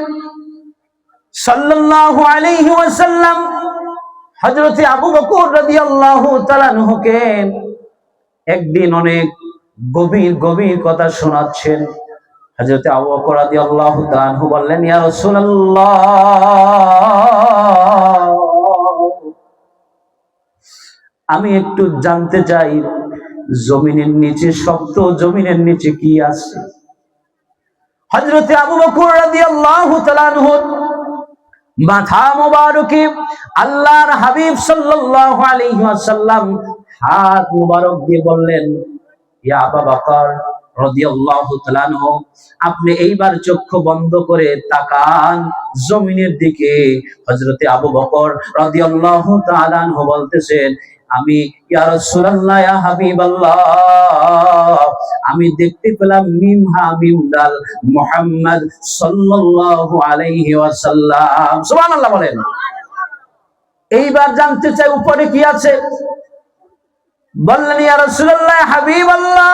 সাল্লাল্লাহু আলাইহি ওয়াসাল্লাম হযরতে আবু বকর রাদিয়াল্লাহু তাআলা আনহুকে একদিন অনেক গভীর গভীর কথা শোনাচ্ছেন। হযরতে আবু বকর রাদিয়াল্লাহু তাআলা আনহু বললেন, ইয়া রাসূলুল্লাহ, আমি একটু জানতে চাই, জমিনের নিচে, শক্ত জমিনের নিচে কি আছে? হযরতে আবু বকর রাদিয়াল্লাহু তাআলা আনহু মাথা মুবারকে আল্লাহর হাবিব সাল্লাল্লাহু আলাইহি ওয়াসাল্লাম হাত মুবারক দিয়ে বললেন, ইয়া আবু বকর রাদিয়াল্লাহু তাআলা আনহু, আপনি এইবার চক্ষু বন্ধ করে তাকান জমিনের দিকে। হযরতে আবু বকর রাদিয়াল্লাহু তাআলা আনহু বলতেছেন, আমি ইয়া রাসূলুল্লাহ, ইয়া হাবিবাল্লাহ, আমি দেখতে পেলাম মিম হা মিম দাল মুহাম্মদ সাল্লাল্লাহু আলাইহি ওয়াসাল্লাম। সুবহানাল্লাহ বলেন। এইবার জানতে চাই উপরে কি আছে? বললেন, ইয়া রাসূলুল্লাহ, ইয়া হাবিবাল্লাহ,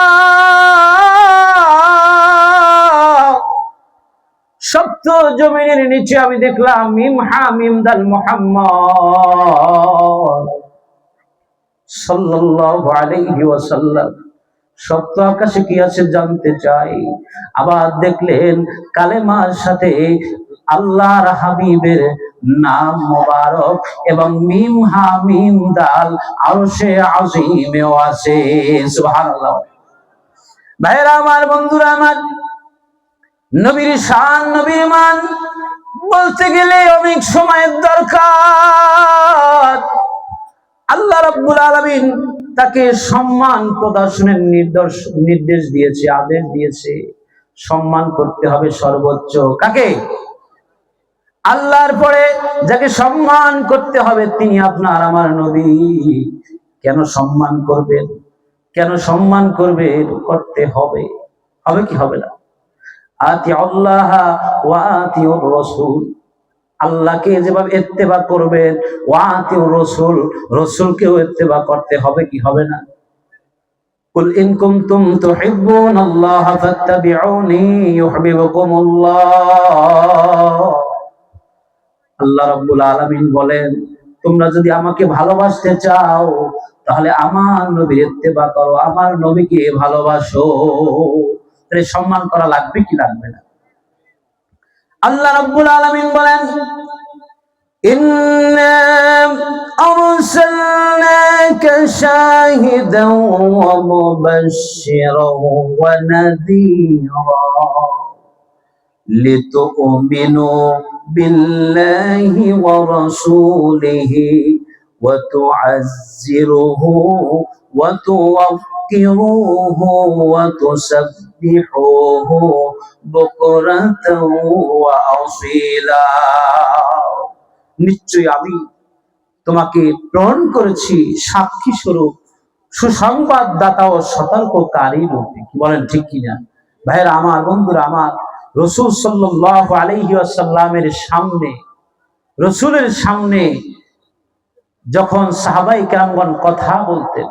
শক্ত জমিনের নিচে আমি দেখলাম মিম হা মিম দাল মুহাম্মদ সাল্লাল্লাহু আলাইহি ওয়াসাল্লাম। সপ্ত আকাশে কি আছে জানতে চাই। আবার দেখলেন কালেমার সাথে আল্লাহর হাবিবের নাম মোবারক এবং মিম হা মিম দাল আরশে আজিমেও আছে। সুবহানাল্লাহ। ভাইরা আমার, বন্ধুরা আমার, নবীর শান, নবীর মান বলতে গেলে অনেক সময়ের দরকার। আল্লাহ রাব্বুল আলামিন তাকে সম্মান প্রদর্শনের নির্দেশ দিয়েছে, আদেশ দিয়েছে। সম্মান করতে হবে সর্বোচ্চ কাকে? আল্লাহর পরে যাকে সম্মান করতে হবে তিনি আপনার আমার নবী। কেন সম্মান করবেন? কেন সম্মান করবেন? করতে হবে। হবে কি হবে না? আতিউল্লাহ ওয়া আতিউর রাসূল, আল্লাহকে যেভাবে ইত্তেবা করবেন, ওয়া আতিউর রাসূল, রাসূলকেও ইত্তেবা করতে হবে কি হবে না? কুল ইন কুনতুম তুহিব্বুনাল্লাহ ফাত্তাবিউনি ইউহিব্বুকুমুল্লাহ। আল্লাহ রাব্বুল আলামিন বলেন, তোমরা যদি আমাকে ভালোবাসতে চাও তাহলে আমার নবীর ইত্তেবা করো, আমার নবীকে ভালোবাসো। তাহলে সম্মান করা লাগবে কি লাগবে না? আল্লাহ রাব্বুল আলামিন বলেন, ইন্না আরসালনাকা শাহিদান ওয়া মুবাশশিরান ওয়া নাযীরা লিতুমিনু বিল্লাহি ওয়া রাসূলিহি ওয়া তুআজ্জিরুহু ওয়া তুওয়াক্কিরুহু ওয়া তুসাব্বিহুহু বুকরাতাও ওয়া আসীলা। নিশ্চয়ই আমি তোমাকে প্রেরণ করেছি সাক্ষী স্বরূপ, সুসংবাদ দাতা ও সতর্ককারী রূপে। কি বলেন, ঠিক কিনা? ভাইরা আমার, বন্ধুরা আমার, রাসূল সাল্লাল্লাহু আলাইহি ওয়াসাল্লামের সামনে, রাসূলের সামনে যখন সাহাবায়ে কেরামগণ কথা বলতেন,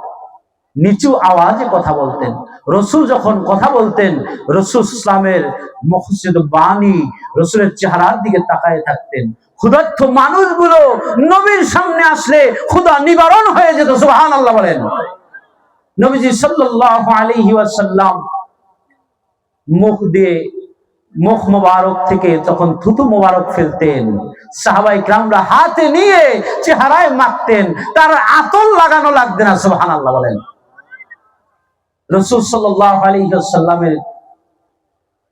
নিচু আওয়াজে কথা বলতেন। রাসূল যখন কথা বলতেন, রাসূল ইসলামের মুখসিদ বাণী, রাসূলের চেহারার দিকে তাকায় থাকতেন। ক্ষুধার্ত মানুষগুলো নবীর সামনে আসলে ক্ষুধা নিবারণ হয়ে যেত। সুবহানাল্লাহ বলেন। নবীজি সাল্লাল্লাহু আলাইহি ওয়াসাল্লাম মুখ মোবারক থেকে যখন থুতু মোবারক ফেলতেন, সাহাবায়ে কেরামরা হাতে নিয়ে চেহারায় মাখতেন, তার আতর লাগানো লাগবে না। সুবহানাল্লাহ বলেন। রাসূল সাল্লাল্লাহু আলাইহি ওয়াসাল্লামের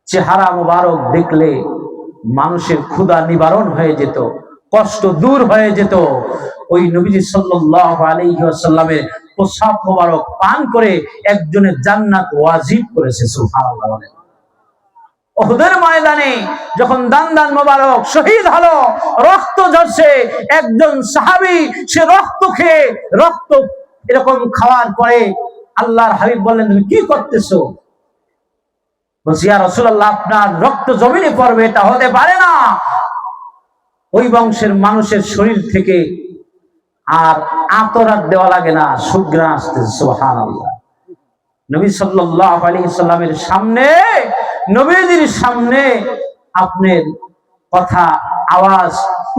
চেহারা মোবারক দেখলে মানুষের ক্ষুধা নিবারণ হয়ে যেত, কষ্ট দূর হয়ে যেত। ওই নবীজি সাল্লাল্লাহু আলাইহি ওয়াসাল্লামের প্রসাব মোবারক পান করে একজনের জান্নাত ওয়াজিব করেছে। সুবহানাল্লাহ বলেন। উহুদের ময়দানে যখন দান মোবারক শহীদ হলো, রক্ত ঝরছে, একজন সাহাবী সে রক্ত খেয়ে, রক্ত এরকম খাওয়ার পরে আল্লাহর হাবিব বললেন, তুমি কি করতেছো? বলছি, ইয়া রাসূলুল্লাহ, আপনার রক্ত জমিনে পড়বে, এটা হতে পারে না। ওই বংশের মানুষের শরীর থেকে আর আতর আর দেওয়া লাগে না, সুঘ্রাণ আসতেছে। সুবহানাল্লাহ। নবী সাল্লাল্লাহু আলাইহি সাল্লামের সামনে, নবীজির সামনে আপনার কথা আওয়াজ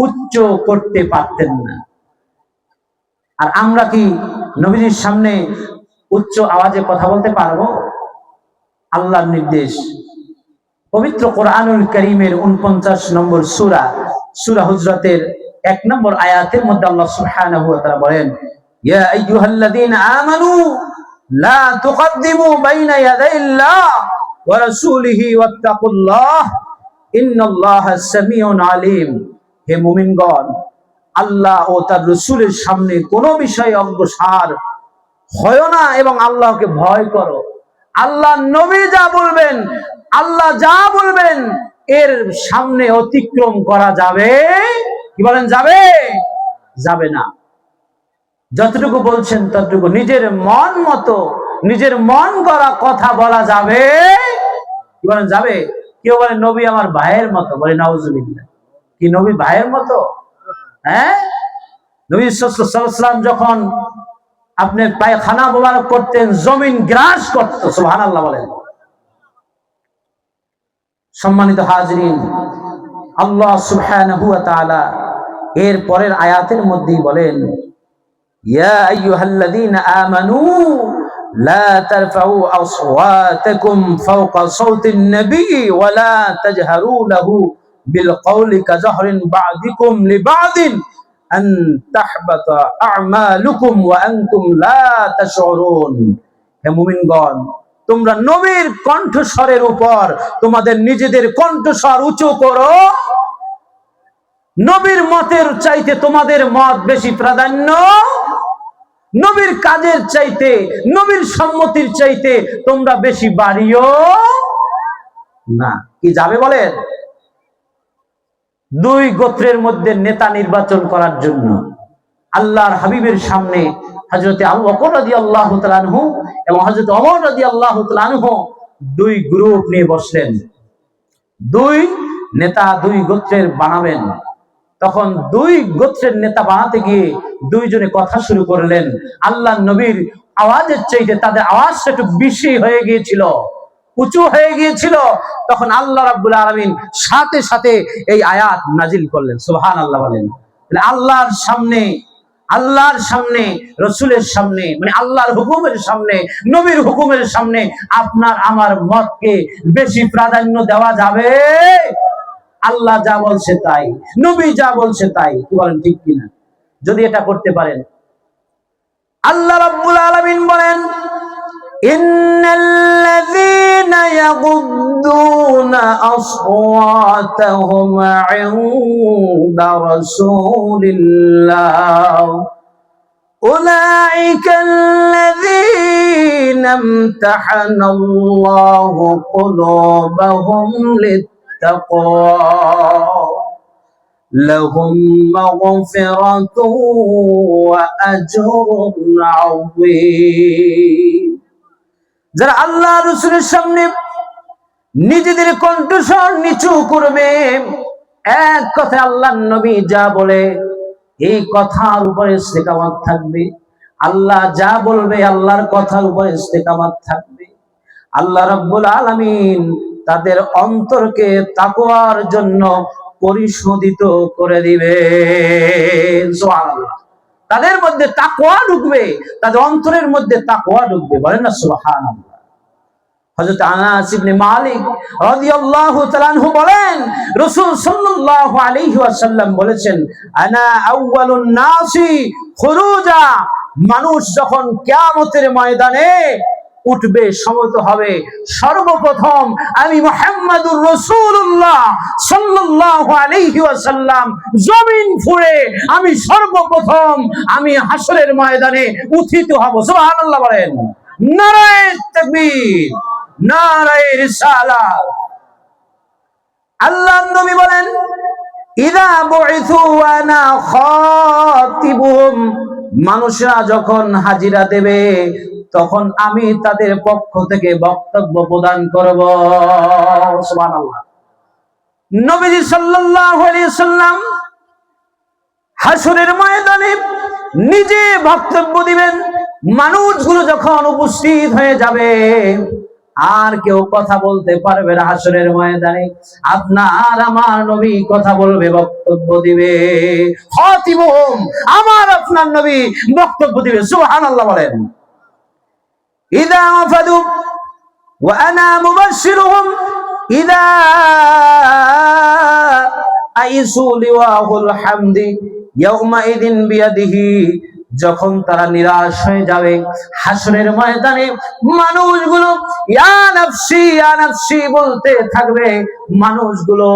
উচ্চ করতে পারতেন না। আর আমরা কি নবীজির সামনে উচ্চ আওয়াজে কথা বলতে পারবো? আল্লাহর নির্দেশ, পবিত্র কোরআনুল কারীমের 49 নম্বর সূরা, সূরা হুজরাতের 1 নম্বর আয়াতের মধ্যে আল্লাহ সুবহানাহু ওয়া তাআলা বলেন, ইয়া আইয়ুহাল্লাযীনা আমানু লা তুকদ্দিমু বাইনা ইয়াদাইল্লাহ ওয়া রাসূলিহি ওয়াত্তাকুল্লাহ ইন্নাল্লাহা সামিউন আলীম। হে মুমিনগণ, আল্লাহ ও তার রাসূলের সামনে কোনো বিষয়ে অগ্রসর হয় না এবং আল্লাহকে ভয় করো। আল্লাহ নবী যা বলবেন, আল্লাহ যা বলবেন এর সামনে অতিক্রম করা যাবে? কি বলেন, যাবে? যাবে না। যতটুকু বলছেন ততটুকু নিজের মন মতো, নিজের মন করা কথা বলা যাবে? কি বলেন, যাবে? কেউ বলে নবী আমার ভাইয়ের মতো, বলে নাউজুবিল্লাহ। কি নবী ভাইয়ের মতো? হ্যাঁ, নবী সাল্লাল্লাহু আলাইহি ওয়াসাল্লাম যখন আপনি পায়খানা মোবারক করতেন, জমিন গ্রাস করত। সুবহানাল্লাহ বলেন। সম্মানিত হাজরিন, আল্লাহ সুবহানাহু ওয়া তাআলা এর পরের আয়াতের মধ্যেই বলেন, ইয়া আইয়ুহাল্লাযীনা আমানু লা তারফাউ আসওয়াতাকুম ফাওকা সাওতিন নবী ওয়া লা তাজহারু লাহু বিল কওলি কাজহরিন বা'দিকুম লিবা'দিন আন তাহবাতা আ'মালুকুম ওয়া আনতুম লা তাশউরুন। হে মুমিনগণ, তোমরা নবীর কণ্ঠস্বরের উপর তোমাদের নিজেদের কণ্ঠস্বর উঁচু করো। নবীর মতের চাইতে তোমাদের মত বেশি প্রাধান্য, নবীর কাজের চাইতে, নবীর সম্মতির চাইতে তোমরা বেশি বাড়িও না। কি যাবে বলেন? দুই গোত্রের মধ্যে নেতা নির্বাচন করার জন্য আল্লাহর হাবিবের সামনে হযরত আবু বকর রাদিয়াল্লাহু তাআলা আনহু এবং হযরত ওমর রাদিয়াল্লাহু তাআলা আনহু দুই গ্রুপ নিয়ে বসলেন। দুই নেতা দুই গোত্রের বানাবেন। তখন দুই গোত্রের নেতা বানাতে গিয়ে দুইজনে কথা শুরু করলেন। আল্লাহর নবীর আওয়াজের চাইতে তাদের আওয়াজটা একটু বেশি হয়ে গিয়েছিল, উঁচু হয়ে গিয়েছিল। তখন আল্লাহ রাব্বুল আলামিন সাথে সাথে এই আয়াত নাজিল করলেন। সুবহানাল্লাহ বলেন। আল্লাহর সামনে রসুলের সামনে, মানে আল্লাহর হুকুমের সামনে, নবীর হুকুমের সামনে আপনার আমার মতকে বেশি প্রাধান্য দেওয়া যাবে? আল্লাহ যা বলছে তাই, নবী যা বলছে তাই। কি বলেন, ঠিক কিনা? যদি এটা করতে পারেন, আল্লাহ রাব্বুল আলামিন বলেন, ইন্নাল্লাযীনা ইয়াগুদ্দুনা আসওয়াতাহুম ইনদা রাসূলিল্লাহ উলাইকাল্লাযীনা ইমতাহানাল্লাহু কুলুবাহুম লিত্তাকওয়া লাহুম মাগফিরাতুন ওয়া আজরুন আযীম। যারা আল্লাহ রাসূলের সামনে নিজেদের কণ্ঠস্বর নিচু করবে, এক কথায় আল্লাহর নবী যা বলে এই কথার উপরে ইস্তেকামত থাকবে, আল্লাহ যা বলবে আল্লাহর কথার উপরে ইস্তেকামত থাকবে, আল্লাহ রাব্বুল আলামিন তাদের অন্তরকে তাকওয়ার জন্য পরিশোধিত করে দিবে। সুবহানাল্লাহ। তাদের মধ্যে তাকওয়া ঢুকবে, তাদের অন্তরের মধ্যে তাকওয়া ঢুকবে। বলেন না সুবহানাল্লাহ। হযরত আনাস ইবনে মালিক রাদিয়াল্লাহু তাআলা আনহু বলেন, রাসূল সাল্লাল্লাহু আলাইহি ওয়াসাল্লাম বলেছেন, আনা আউয়ালুন নাসি খুরুজা। মানুষ যখন কিয়ামতের ময়দানে উঠবে, সমবেত হবে, সর্বপ্রথম আমি মুহাম্মাদুর রাসূলুল্লাহ সাল্লাল্লাহু আলাইহি ওয়াসাল্লাম জমিন ফুঁড়ে আমি সর্বপ্রথম আমি হাসরের ময়দানে উত্থিত হব। সুবহানাল্লাহ বলেন। নারায়ে তাকবীর, নারায়ে রিসালাত। আল্লাহর নবী বলেন, ইযা বুইসু আনা খাতিবুহুম। মানুষরা যখন হাজিরা দেবে তখন আমি তাদের পক্ষ থেকে বক্তব্য প্রদান করব। সুবহানাল্লাহ। নবীজি সাল্লাল্লাহু আলাইহি ওয়াসাল্লাম হাসরের ময়দানে নিজে বক্তব্য দিবেন। মানুষগুলো যখন উপস্থিত হয়ে যাবে আর কেউ কথা বলতে পারবে না হাসরের ময়দানে, আপনার আমার নবী কথা বলবে, বক্তব্য দিবে। খাতিবুহুম, আমার আপনার নবী বক্তব্য দিবে। সুবহানাল্লাহ বলেন। ইযা ওয়াফাদু ওয়া আনা মুবাশশিরুহুম ইযা আইসু লিওয়াহুল হামদি ইয়াউমা ইযিন বিয়াদিহি। যখন তারা নিরাশ হয়ে যাবে হাসরের ময়দানে মানুষগুলো ইয়া নাফসি বলতে থাকবে। মানুষগুলো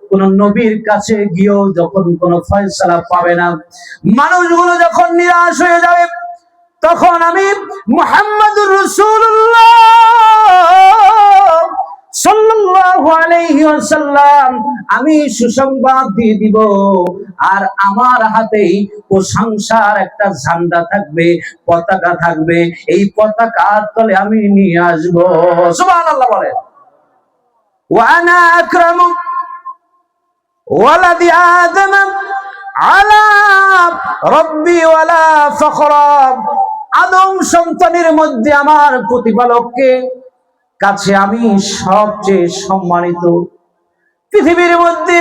কোন নবীর কাছে গিয়েও যখন কোন ফয়সালা পাবে না, মানুষগুলো যখন নিরাশ হয়ে যাবে তখন আমি মুহাম্মাদুর রাসূলুল্লাহ সাল্লাল্লাহু আলাইহি ওয়াসাল্লাম আমি সুসংবাদ দিয়ে দিব। আর আমার হাতেই প্রশংসার একটা ঝান্ডা থাকবে, পতাকা থাকবে। এই পতাকার তলে আমি নিয়ে আসবো। সুবহানাল্লাহ বলেন। ওয়া আনা আকরামু ওয়ালাদি আদম আলা রাব্বি ওয়ালা ফখরা। আদম সন্তানের মধ্যে আমার প্রতিপালককে কাছে আমি সবচেয়ে সম্মানিত। পৃথিবীর মধ্যে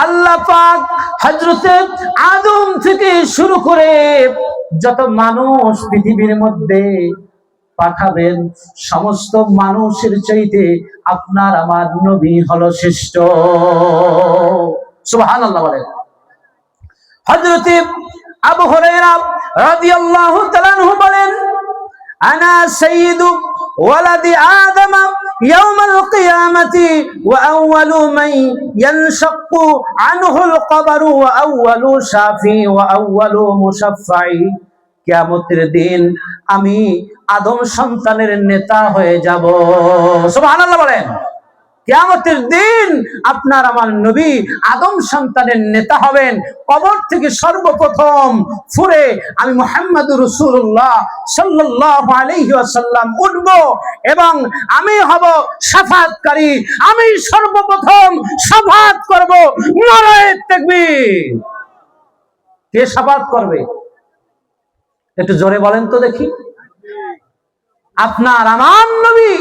আল্লাহ পাক হযরতে আদম থেকে শুরু করে যত মানুষ পৃথিবীর মধ্যে পাঠাবেন, সমস্ত মানুষের চাইতে আপনার আমার নবী হলো শ্রেষ্ঠ। সুবহানাল্লাহ বলেন। হযরত আবু হুরায়রা রাদিয়াল্লাহু তাআলা আনহু বলেন, আনা সাইয়্যিদু ওয়ালাদি আদম ইয়াউমাল কিয়ামাতি ওয়া আউওয়ালু মান ইয়ানশাক্কু আনহুল কবরু ওয়া আউওয়ালু শাফি ওয়া আউওয়ালু মুশাফফাই। কিয়ামতের দিন আমি আদম সন্তানের নেতা হয়ে যাব। সুবহানাল্লাহ বলেন। কিয়ামতের দিন আপনার আমার নবী আদম সন্তানের নেতা হবেন। কবর থেকে সর্বপ্রথম ফুরে আমি মুহাম্মদুর রাসূলুল্লাহ সাল্লাল্লাহু আলাইহি ওয়াসাল্লাম উঠব এবং আমি হব শাফাআতকারী। আমি সর্বপ্রথম শাফাআত করব। নারায়ে তাকবীর। কে শাফাআত করবে? একটু জোরে বলেন তো দেখি। আপনার আমার নবী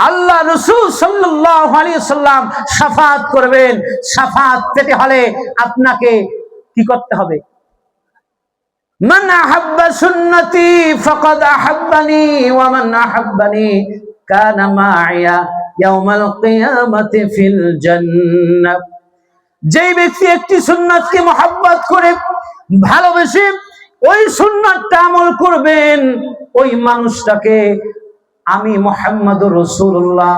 আল্লাহ রাসূল সাল্লাল্লাহু আলাইহি ওয়াসাল্লাম শাফাআত করবেন। শাফাআত পেতে হলে আপনাকে কি করতে হবে? মান আহাব্বা সুন্নতি ফাকাদ আহাব্বানি ওয়া মান আহাব্বানি কানা মাইয়া ইয়াউমাল কিয়ামাতি ফিল জান্নাহ। যেই ব্যক্তি একটি সুন্নাতকে মহব্বত করে ভালোবেসে ওই সুন্নাতটা আমল করবেন, ওই মানুষটাকে আমি মুহাম্মদুর রাসূলুল্লাহ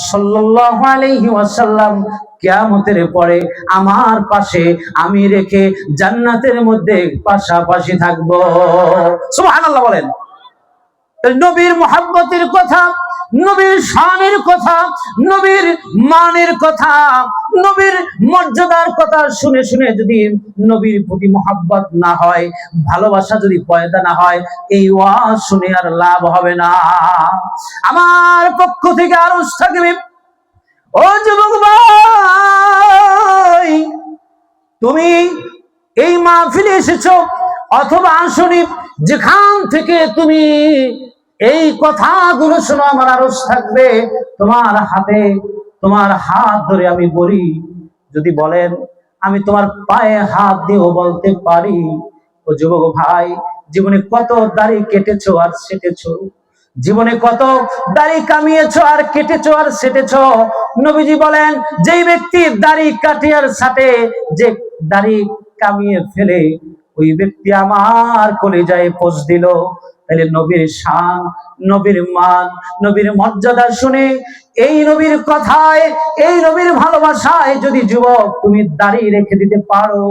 সাল্লাল্লাহু আলাইহি ওয়াসাল্লাম কিয়ামতের পরে আমার পাশে আমি রেখে জান্নাতের মধ্যে পাশাপাশি থাকব। সুবহানাল্লাহ বলেন। নবীর মুহাব্বতের কথা, নবীর শানের কথা, নবীর মানের কথা, নবীর মর্যাদার কথা শুনে শুনে যদি নবীর প্রতি মুহাব্বত না হয়, ভালোবাসা যদি পয়দা না হয়, এই ওয়াজ শুনে আর লাভ হবে না। আমার পক্ষ থেকে আরজ থাকবে, ও যুবক ভাই, তুমি এই মাহফিলে এসেছো অথবা আসনি, যেখান থেকে তুমি এই কথাগুলো শোনো, আমার আরজ থাকবে তোমার হাত ধরে আমি বলি, যদি বলেন আমি তোমার পায়ে হাত দিয়েও বলতে পারি, ও যুবক ভাই, জীবনে কত দাড়ি কেটেছো আর সেটেছো, জীবনে কত দাড়ি কামিয়েছো আর কেটেছো আর সেটেছো। নবীজি বলেন, যেই ব্যক্তি দাড়ি কাটে আর সাটে, যে দাড়ি কামিয়ে ফেলে, ওই ব্যক্তি আমার কলিজায় পোঁছ দিল। তাহলে নবীর শান, নবীর মান, নবীর মর্যাদা শুনে, এই নবীর কথায়, এই নবীর ভালোবাসায় যদি যুবক তুমি দাঁড়িয়ে রেখে দিতে পারো,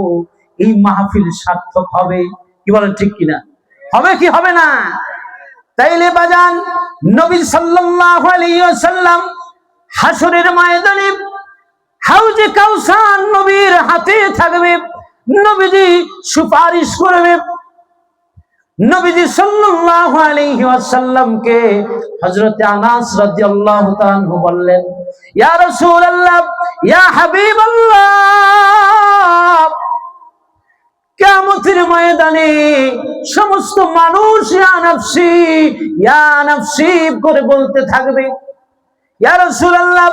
এই মাহফিল সার্থক হবে। কি বলেন, ঠিক কিনা? হবে কি হবে না? তাইলে বাজান, নবী সাল্লাল্লাহু আলাইহি ওয়াসাল্লাম হাসরের ময়দানে হাউজে কাউসার নবীর হাতে থাকবে। নবীজি সুপারিশ করবে। নবীজি সাল্লাল্লাহু আলাইহি ওয়াসাল্লামকে হযরত আনাস রাদিয়াল্লাহু তাআলা আনহু বললেন, ইয়া রাসূলুল্লাহ, ইয়া হাবিবাল্লাহ, কিয়ামতের ময়দানে সমস্ত মানুষ ইয়া নাফসি করে বলতে থাকবে, ইয়া রাসূলুল্লাহ,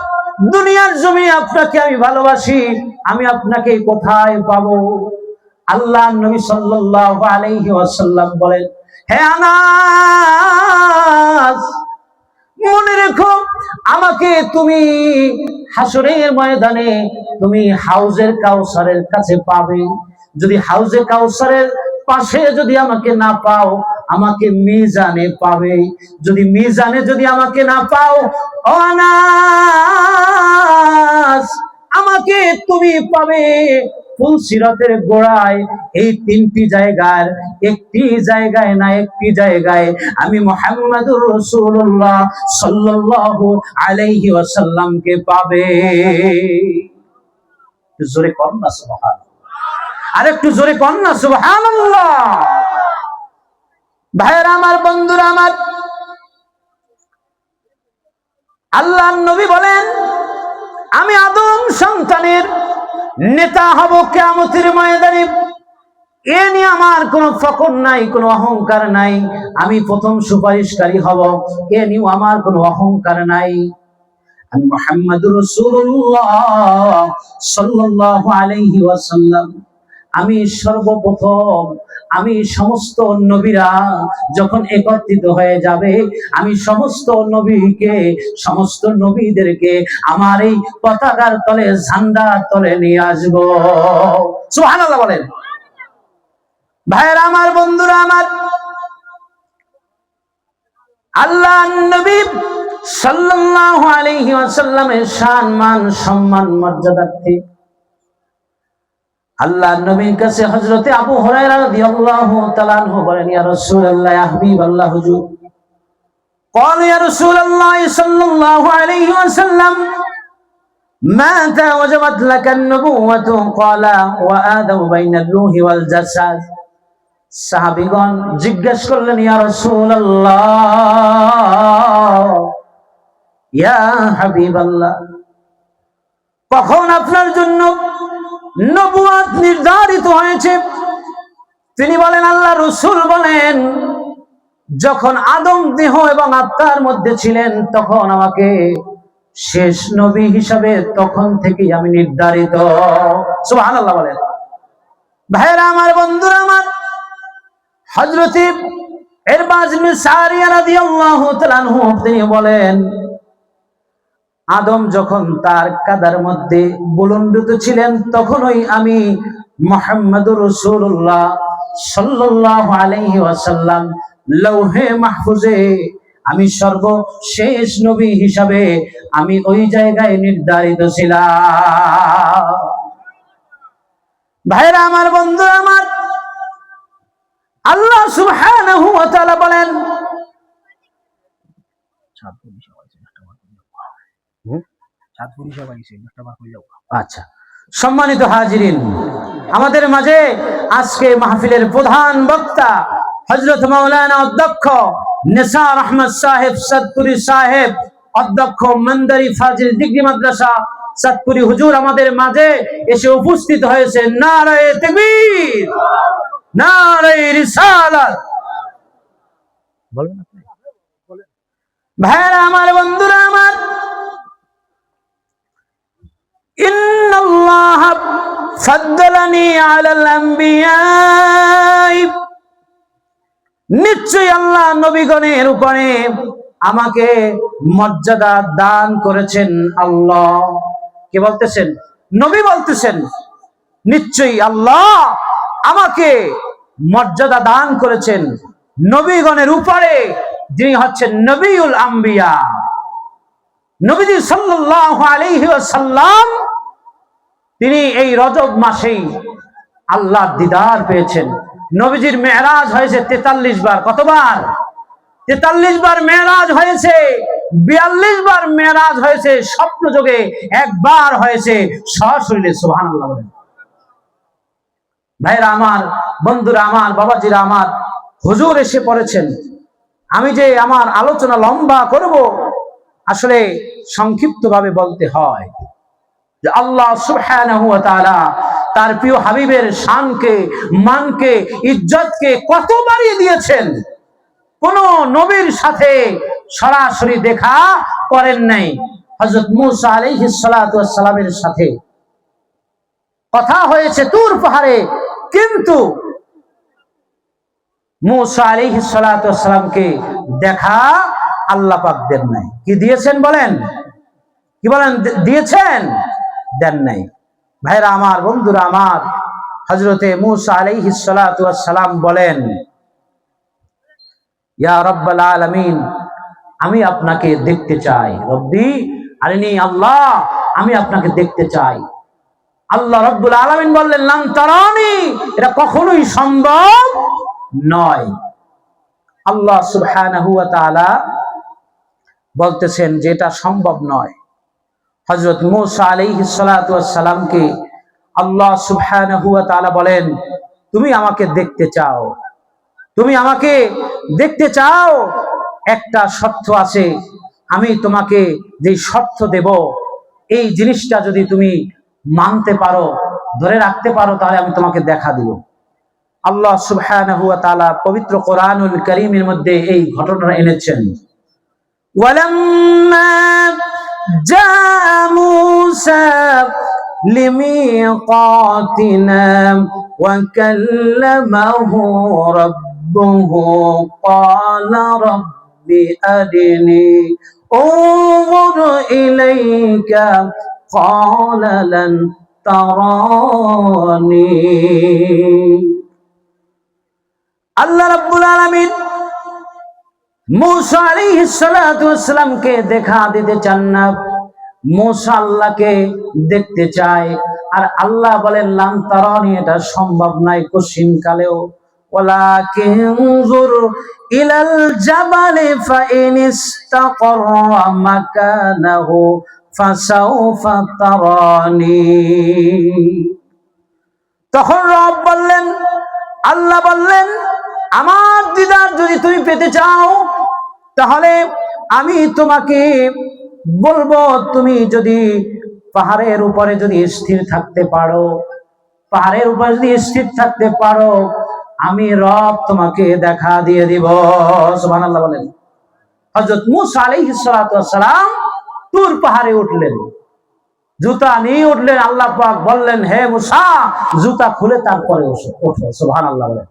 দুনিয়ার জমি আপনাকে আমি ভালোবাসি, আমি আপনাকে কোথায় পাবো? আল্লাহ নবী সাল্লাল্লাহু আলাইহি ওয়াসাল্লাম বলেন, হে আনাস, মনে রেখো, আমাকে তুমি হাসরের ময়দানে তুমি হাউজের কাউসারের কাছে পাবে। যদি হাউজে কাউসারের পাশে যদি আমাকে না পাও, আমাকে মিজানে পাবে। যদি মিজানে যদি আমাকে না পাও, ও আনাস, আমাকে তুমি পাবে ফুলসিরাতের গোড়ায়। এই তিনটি জায়গার একটি জায়গায় না একটি জায়গায় আমি মুহাম্মদুর রাসূলুল্লাহ সাল্লাল্লাহু আলাইহি ওয়াসাল্লামকে পাবে। জোরে কর না সুবহানাল্লাহ। আরেকটু জোরে কর না সুবহানাল্লাহ। ভাইরা আমার, বন্ধুরা আমার, আল্লাহর নবী বলেন, আমি আদম সন্তানের নেতা হব কিয়ামতের ময়দানে। এ নিয়ে আমার কোনো ফখর নাই, কোনো অহংকার নাই। আমি প্রথম সুপারিশকারী হব, এ নিয়ে আমার কোনো অহংকার নাই। আমি মুহাম্মদুর রাসূলুল্লাহ সাল্লাল্লাহু আলাইহি ওয়াসাল্লাম আমি সর্বপ্রথম, আমি সমস্ত নবীরা যখন একত্রিত হয়ে যাবে, আমি সমস্ত নবীকে, সমস্ত নবীদেরকে আমার এই পতাকার তলে, ঝান্ডার তলে নিয়ে আসবো। সুবহানাল্লাহ বলেন। ভাইরা আমার, বন্ধুরা আমার, আল্লাহ নবী সাল্লাল্লাহু আলাইহি ওয়াসাল্লামের শান, মান, সম্মান, মর্যাদার্থে আল্লাহ নবীর কাছে হযরতে আবু হুরায়রা রাদিয়াল্লাহু তাআলা আনহু বলেন, ইয়া রাসূলুল্লাহ, ইয়া হাবিবাল্লাহ, হুজুর قال يا رسول الله صلى الله عليه وسلم متى وجبت لك النبوة قال وآدم بين الروح والجسد। সাহাবীগণ জিজ্ঞেস করলেন, ইয়া রাসূলুল্লাহ, ইয়া হাবিবাল্লাহ, কখন আপনার জন্য নবুয়ত নির্ধারিত হয়েছে? তিনি বলেন, আল্লাহ রাসূল বলেন, যখন আদম দেহ এবং আত্মার মধ্যে ছিলেন তখন আমাকে শেষ নবী হিসাবে তখন থেকেই আমি নির্ধারিত। সুবহানাল্লাহ বলেন। ভাইরা আমার, বন্ধুরা আমার, হযরতে ইরবাজ বিন সারিয়া রাদিয়াল্লাহু তাআলা আনহু তিনি বলেন, আদম যখন তার কাদার মধ্যে বুলন্ডিত ছিলেন তখনই আমি মুহাম্মদুর রাসূলুল্লাহ সাল্লাল্লাহু আলাইহি ওয়াসাল্লাম লৌহে মাহফুজে আমি সর্বশেষ নবী হিসাবে আমি ওই জায়গায় নির্ধারিত ছিলাম। ভাইরা আমার, বন্ধুরা আমার, আল্লাহ সুবহানাহু ওয়া তাআলা বলেন, আচ্ছা, সম্মানিত হাজিরিন, আমাদের মাঝে আজকে মাহফিলের প্রধান বক্তা হযরত মাওলানা অধ্যক্ষ নিসার আহমদ সাহেব সাদপুরি সাহেব, অধ্যক্ষ মন্দারি ফাজিল ডিগ্রি মাদ্রাসা সাদপুরি, হুজুর আমাদের মাঝে এসে উপস্থিত হয়েছে। নারায়ে তাকবীর, নারায়ে রিসালাত। বলেন আপনি। ভাইরা আমার, বন্ধুরা আমার, ইন্নাল্লাহ ফাদ্দালানি আলাল আম্বিয়া, নিশ্চয়ই আল্লাহ নবীগণের উপরে আমাকে মর্যাদা দান করেছেন। আল্লাহ কে বলতেছেন? নবী বলতেছেন, নিশ্চয়ই আল্লাহ আমাকে মর্যাদা দান করেছেন নবীগণের উপরে, যিনি হচ্ছেন নবিউল আম্বিয়া। নবীজি সাল্লাল্লাহু আলাইহি ওয়াসাল্লাম তিনি এই রজব মাসেই আল্লাহর দিদার পেয়েছেন। নবীজির মেরাজ হয়েছে 43 বার। কতবার? 43 বার মেরাজ হয়েছে, 42 বার মেরাজ হয়েছে, স্বপ্ন যোগে একবার হয়েছে সশরীরে। সুবহানাল্লাহ। ভাইরা আমার, বন্ধুরা আমার, বাবাজিরা আমার, হুজুর এসে পড়েছেন। আমি যে আমার আলোচনা লম্বা করব, আসলে সংক্ষিপ্ত ভাবে বলতে হয় যে আল্লাহ সুবহানাহু ওয়া তাআলা তার প্রিয় হাবিবের শানকে, মানকে, ইজ্জতকে কত বাড়িয়ে দিয়েছেন। কোন নবীর সাথে সরাসরি দেখা করেন নাই। হযরত মূসা আলাইহিস সালাতু ওয়াস সালামের সাথে কথা হয়েছে তুর পাহাড়ে, কিন্তু মূসা আলাইহিস সালাতু ওয়াস সালামকে দেখা আল্লাহ পাক দেন নাই। কি দিয়েছেন বলেন? কি বলেন? দিয়েছেন? দেন নাই। ভাইরা আমার, বন্ধুরা আমার, হযরতে মূসা আলাইহিস সালাতু ওয়াস সালাম বলেন, ইয়া রাব্বাল আলামিন, আমি আপনাকে দেখতে চাই। রব্বি আরিনি, আল্লাহ আমি আপনাকে দেখতে চাই। আল্লাহ রাব্বুল আলামিন বললেন, লান তারানি, এটা কখনোই সম্ভব নয়। আল্লাহ সুবহানাহু ওয়া তাআলা বলতেছেন যে এটা সম্ভব নয়। হযরত মূসা আলাইহিস সালাতু ওয়াস সালামকে আল্লাহ সুবহানাহু ওয়া তাআলা বলেন, তুমি আমাকে দেখতে চাও, তুমি আমাকে দেখতে চাও, একটা শর্ত আছে, আমি তোমাকে যে শর্ত দেব, এই জিনিসটা যদি তুমি মানতে পারো, ধরে রাখতে পারো, তাহলে আমি তোমাকে দেখা দিব। আল্লাহ সুবহানাহু ওয়া তাআলা পবিত্র কোরআনুল কারীমের মধ্যে এই ঘটনা এনেছেন। ওয়ালাম্মা জাআ মূসা لميقاتنا وكلمه ربه قال رب أرني انظر إليك قال لن تراني আল্লাহ রাব্বুল আলামিন মূসা আলাইহিস সালাতু ওয়াস সালামকে দেখা দিতে চান না। মূসা আল্লাহকে দেখতে চায়, আর আল্লাহ বলেন লান তারানি, এটা সম্ভব নয় কশিন কালেও। ওয়ালাকিন যুর ইলাল জাবালি ফাইন ইসতাকাররা মাকানাহু ফাসাউফা তারানি। তখন রব বললেন, আল্লাহ বললেন, আমার দিদার যদি তুমি পেতে চাও তাহলে আমি তোমাকে বলবো, তুমি যদি পাহাড়ের উপরে যদি স্থির থাকতে পারো, পাহাড়ের উপরে যদি স্থির থাকতে পারো, আমি রব তোমাকে দেখা দিয়ে দিব। সুবহানাল্লাহ বলেন। হযরত মূসা আলাইহিস সালাতু ওয়াস সালাম তুর পাহাড়ে উঠলেন, জুতা নিয়ে উঠলেন। আল্লাহ পাক বললেন, হে মূসা, জুতা খুলে তারপরে ওঠো। সুবহানাল্লাহ বলেন।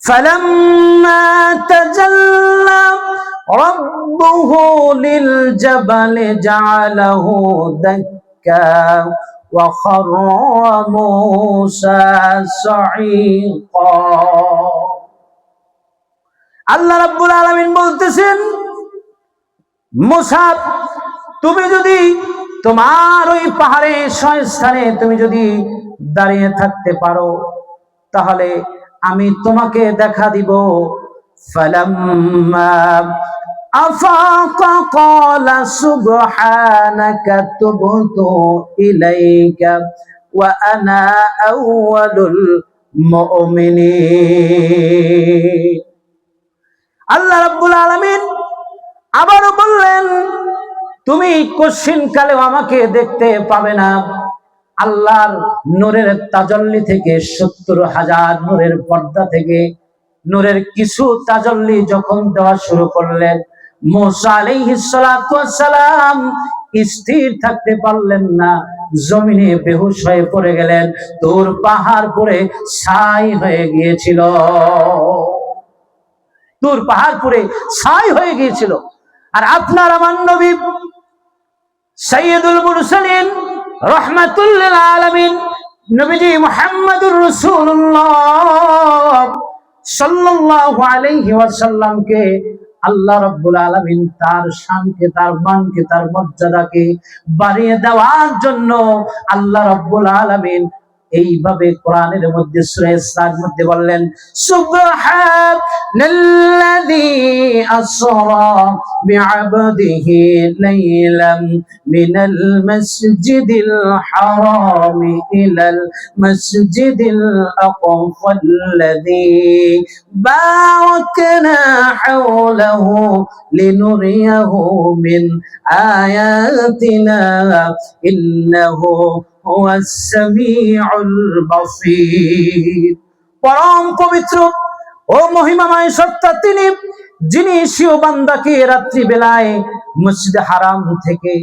فلما تجلى ربه للجبل جعله دكا وخر موسى صعيقا। আল্লাহ রাব্বুল আলামিন বলতেছেন, মূসা, তুমি যদি তোমার ওই পাহাড়ে স্থানে তুমি যদি দাঁড়িয়ে থাকতে পারো তাহলে আমি তোমাকে দেখা দিব। ফালাম্মা আফাকা ক্বালা সুবহানাকা তুবতু ইলাইকা ওয়া আনা আউয়ালুল মুমিনিন। আল্লাহ রাব্বুল আলামিন আবারও বললেন, তুমি কশিন কালেও আমাকে দেখতে পাবে না। আল্লাহর নূরের তাজাল্লি থেকে ৭০,০০০ নূরের পর্দা থেকে নূরের কিছু তাজাল্লি যখন দেওয়া শুরু করলেন, মূসা আলাইহিস সালাতু ওয়াস সালাম স্থির থাকতে পারলেন না, জমিনে বেহুশ হয়ে পড়ে গেলেন। তুর পাহাড় পুড়ে ছাই হয়ে গিয়েছিল, তুর পাহাড় পুড়ে ছাই হয়ে গিয়েছিল। আর আপনার আমার নবী সাইয়্যিদুল মুরসালিন রাহমাতুল লিল আলামিন নবীজি মুহাম্মদুর রাসূলুল্লাহ সাল্লাল্লাহু আলাইহি ওয়াসাল্লামকে আল্লাহ রাব্বুল আলামিন তার শানকে, তার মানকে, তার মর্যাদাকে বাড়িয়ে দেওয়ার জন্য আল্লাহ রাব্বুল আলামিন এইভাবে কোরআনের মধ্যে সূরা ইসরার মধ্যে বললেন, সুবহানাল্লাযী আসরা বিআবদিহি লাইলাম মিনাল মাসজিদিল হারামি ইলাল মাসজিদিল আকসাল্লাযী বারাকনা হাওলাহু লিনুরিয়াহু মিন আয়াতিনা ইন্নাহু হুয়াস সামিউল বাসীর। পরম পবিত্র ও মহিমাময় সত্তা তিনি, যিনি স্বীয় বান্দাকে রাত্রি বেলায় মসজিদ হারাম থেকে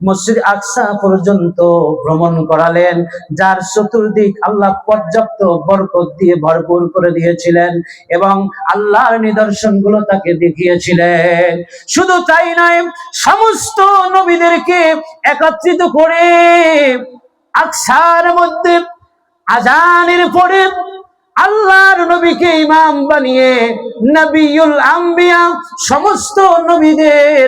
মসজিদ আকসা পর্যন্ত ভ্রমণ করালেন, যার চতুর্দিক আল্লাহ পর্যাপ্ত বরকত দিয়ে ভরপুর করে দিয়েছিলেন এবং আল্লাহর নিদর্শনগুলো তাকে দেখিয়েছিলেন। শুধু তাই নয়, সমস্ত নবীদেরকে একত্রিত করে আকসার মধ্যে আজানের পরে আল্লাহর নবীকে ইমাম বানিয়ে নবিউল আম্বিয়া, সমস্ত নবীদের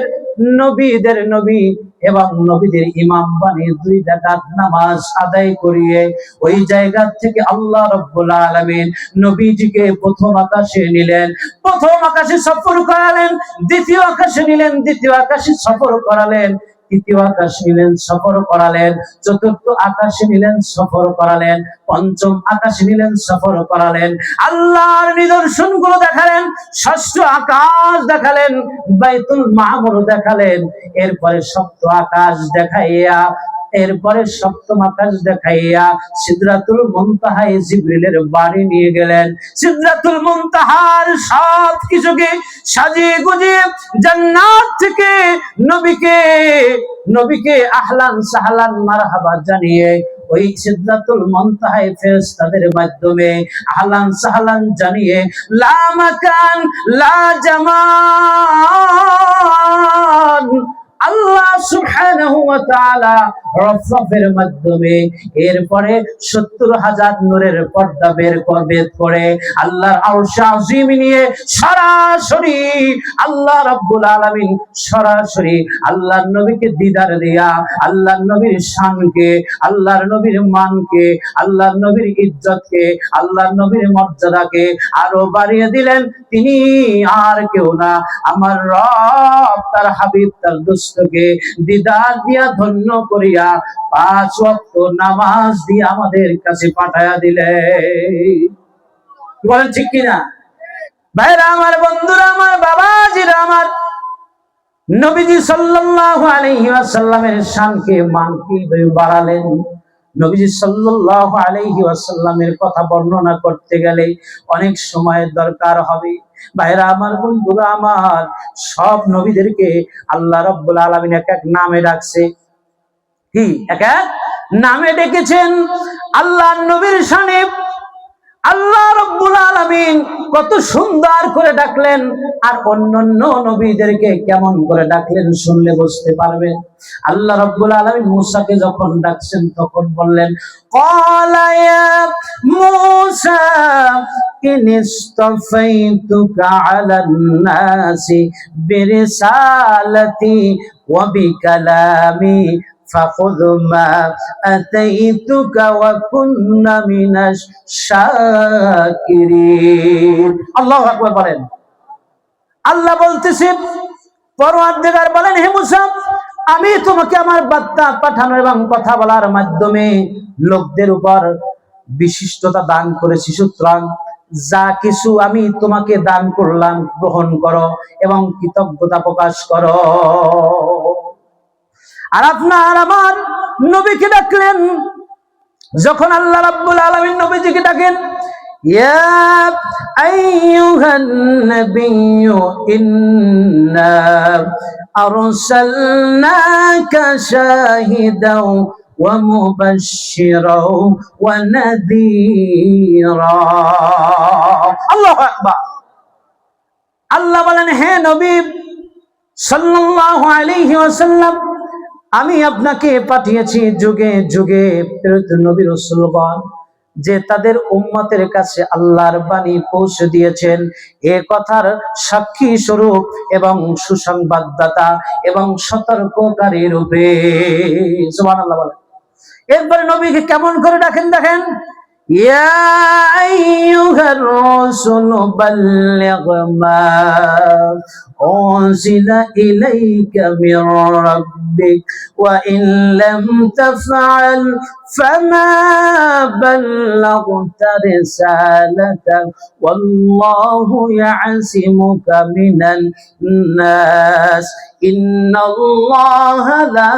নবী এবং নবীদের ইমাম বানিয়ে 2 রাকাত নামাজ আদায় করিয়ে ওই জায়গা থেকে আল্লাহ রাব্বুল আলামিন নবীজিকে প্রথম আকাশে নিলেন, প্রথম আকাশে সফর করালেন, দ্বিতীয় আকাশে নিলেন, দ্বিতীয় আকাশে সফর করালেন, তৃতীয় আকাশ নিলেন, সফর করালেন, চতুর্থ আকাশে নিলেন, সফর করালেন, পঞ্চম আকাশে নিলেন, সফর করালেন, আল্লাহর নিদর্শন গুলো দেখালেন, ষষ্ঠ আকাশ দেখালেন, বাইতুল মামুর দেখালেন, এরপরে সপ্তম আকাশ দেখাইয়া এরপরে সপ্তম আকাশ দেখাইয়া সিদরাতুল মুনতাহায় জিবরিলের বাড়ি নিয়ে গেলেন। সিদরাতুল মুনতাহার সব কিছুকে সাজিয়ে গুজিয়ে জান্নাত থেকে নবীকে আহলান সাহলান মারহাবা জানিয়ে ওই সিদরাতুল মুনতাহায় ফেরেশতাদের মাধ্যমে আহলান সাহলান জানিয়ে লা মাকান লা জামান আল্লাহ সুবহানাহু ওয়া তাআলা রফরফের মাধ্যমে এরপরে 70,000 নূরের পর্দা বের করে আল্লাহর আরশ আজিম নিয়ে সরাসরি আল্লাহ রাব্বুল আলামিন সরাসরি আল্লাহর নবীকে দিদার দিয়া আল্লাহর নবীর শানকে, আল্লাহর নবীর মানকে, আল্লাহর নবীর ইজ্জতকে, আল্লাহর নবীর মর্যাদাকে আরো বাড়িয়ে দিলেন। তিনি আর কেউ না, আমার রব তার হাবিব তার দোস্তকে দিদার দিয়া ধন্য করিয়া 5 ওয়াক্ত নামাজ দিয়ে আমাদের কাছে পাঠায়া দিলে। বলেন ঠিক কিনা? ভাইরা আমার, বন্ধুরা আমার, বাবাজিরা আমার, নবীজি সাল্লাল্লাহু আলাইহি ওয়াসাল্লামের শানকে মানকে বাড়ালেন। নবীজি সাল্লাল্লাহু আলাইহি ওয়াসাল্লামের কথা বর্ণনা করতে গেলে অনেক সময়ের দরকার হবে। ভাইরা আমার, বন্ধুরা আমার, সব নবীদেরকে আল্লাহ রাব্বুল আলামিন এক এক নামে ডাকছে। কি এক এক নামে ডেকেছেন। আল্লাহর নবীর শানে আল্লাহ রাব্বুল আলামিন কত সুন্দর করে ডাকলেন, আর অন্যান্য নবীদেরকে কেমন করে ডাকলেন শুনলে বুঝতে পারবেন। আল্লাহ রাব্বুল আলামিন মুসাকে যখন ডাকছেন তখন বললেন, ক্বালা ইয়া মূসা ইনিস্তাফাইতুকা আলান নাসি বিরিসালাতি ওয়া বিকালামি فخذ ما أتيتك وكن من الشاكرين। আল্লাহু আকবার বলেন। আল্লাহ বলতেছেন, পরওয়ারদিগার বলেন, হে মুসা, আমি তোমাকে আমার বার্তা পাঠানো এবং কথা বলার মাধ্যমে লোকদের উপর বিশিষ্টতা দান করেছি, সুতরাং যা কিছু আমি তোমাকে দান করলাম গ্রহণ করো এবং কৃতজ্ঞতা প্রকাশ করো। আর আপনার আমার নবীকে ডাকলেন, যখন আল্লাহ রাব্বুল আলামিন নবীজিকে ডাকেন, ইয়া আইয়ুহান নাবিয়্যু ইন্না আরসালনাকা শাহিদাও ওয়া মুবাশশিরাও ওয়া নাযীরা। আল্লাহু আকবার। আল্লাহ বলেন, হে নবী সাল্লাল্লাহু আলাইহি ওয়াসাল্লাম, আমি আপনাকে পাঠিয়েছি যুগে যুগে প্রেরিত নবী রাসূলগণ, যে তাদের উম্মতের কাছে আল্লাহর বাণী পৌঁছে দিয়েছেন, এ কথার সাক্ষী স্বরূপ এবং সুসংবাদদাতা এবং সতর্ককারী রূপে। সুবহানাল্লাহ বলেন। এরপরে নবীকে কেমন করে ডাকেন দেখেন, ইয়া আইয়ুহার রাসূল বাল্লিগ মা উনজিলা ইলাইকা মির রাব্বিক ওয়া ইন লাম তাফআল ফামা বাল্লাগতা রিসালাতা ওয়াল্লাহু ইয়াসিমুকা মিনান নাস ইন্নাল্লাহা লা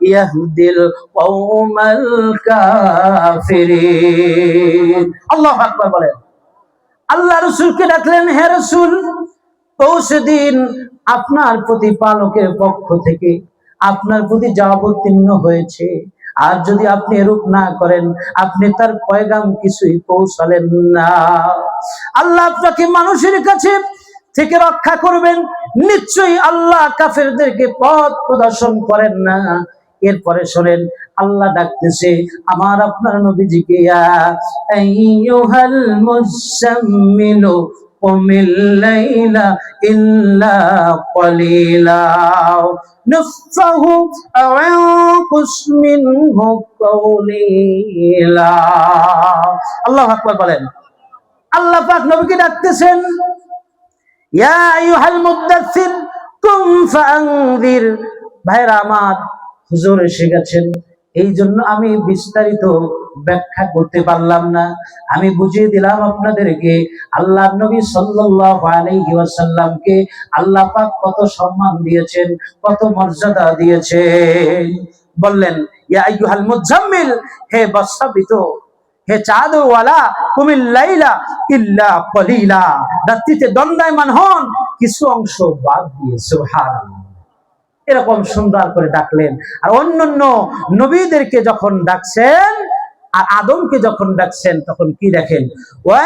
ইয়াহদিল কওমাল কাফিরিন। আল্লাহু আকবার বলেন। আল্লাহ রাসূলকে ডাকলেন, হে রাসূল, পৌঁছে দিন আপনার প্রতিপালকের পক্ষ থেকে আপনার প্রতি যা অবতীর্ণ হয়েছে, আর যদি আপনি এরূপ না করেন আপনি তার পয়গাম কিছুই পৌঁছালেন না। আল্লাহ আপনাকে মানুষের কাছে থেকে রক্ষা করবেন, নিশ্চয়ই আল্লাহ কাফেরদেরকে পথ প্রদর্শন করেন না। এরপরে শোনেন, আল্লাহ ডাকতেছে আমার আপনার নবীজিকে, ইয়া আইয়ুহাল মুযাম্মিলু কুমিল লাইলা ইল্লা ক্বালিলা নিসফাহু আও ইনকুস মিনহু ক্বালিলা। আল্লাহু আকবার বলেন। আল্লাহ পাক নবীকে ডাকতেছেন, ইয়া আইয়ুহাল মুদ্দাসসির কুম ফাআনযির। ভাইরা আমার, হুজুর এসে গেছেন, এই জন্য আমি বিস্তারিত ব্যাখ্যা করতে পারলাম না। আমি বুঝিয়ে দিলাম আপনাদেরকে আল্লাহর নবী সাল্লাল্লাহু আলাইহি ওয়াসাল্লামকে আল্লাহ পাক কত সম্মান দিয়েছেন, কত মর্যাদা দিয়েছেন। বললেন, ইয়া আইয়ুহাল মুজাম্মিল, হে বস্ত্রাবৃত, হে চাদরওয়ালা, কুমিল লাইলা ইল্লা কলিলা, রাত্রিতে দণ্ডায়মান হন কিছু অংশ বাদ দিয়ে। সুবহানাল্লাহ। এরকম সুন্দর করে ডাকলেন। আর অন্যান্য নবীদেরকে যখন ডাকছেন আর আদমকে যখন ডাকছেন তখন কি দেখেন, ওয়া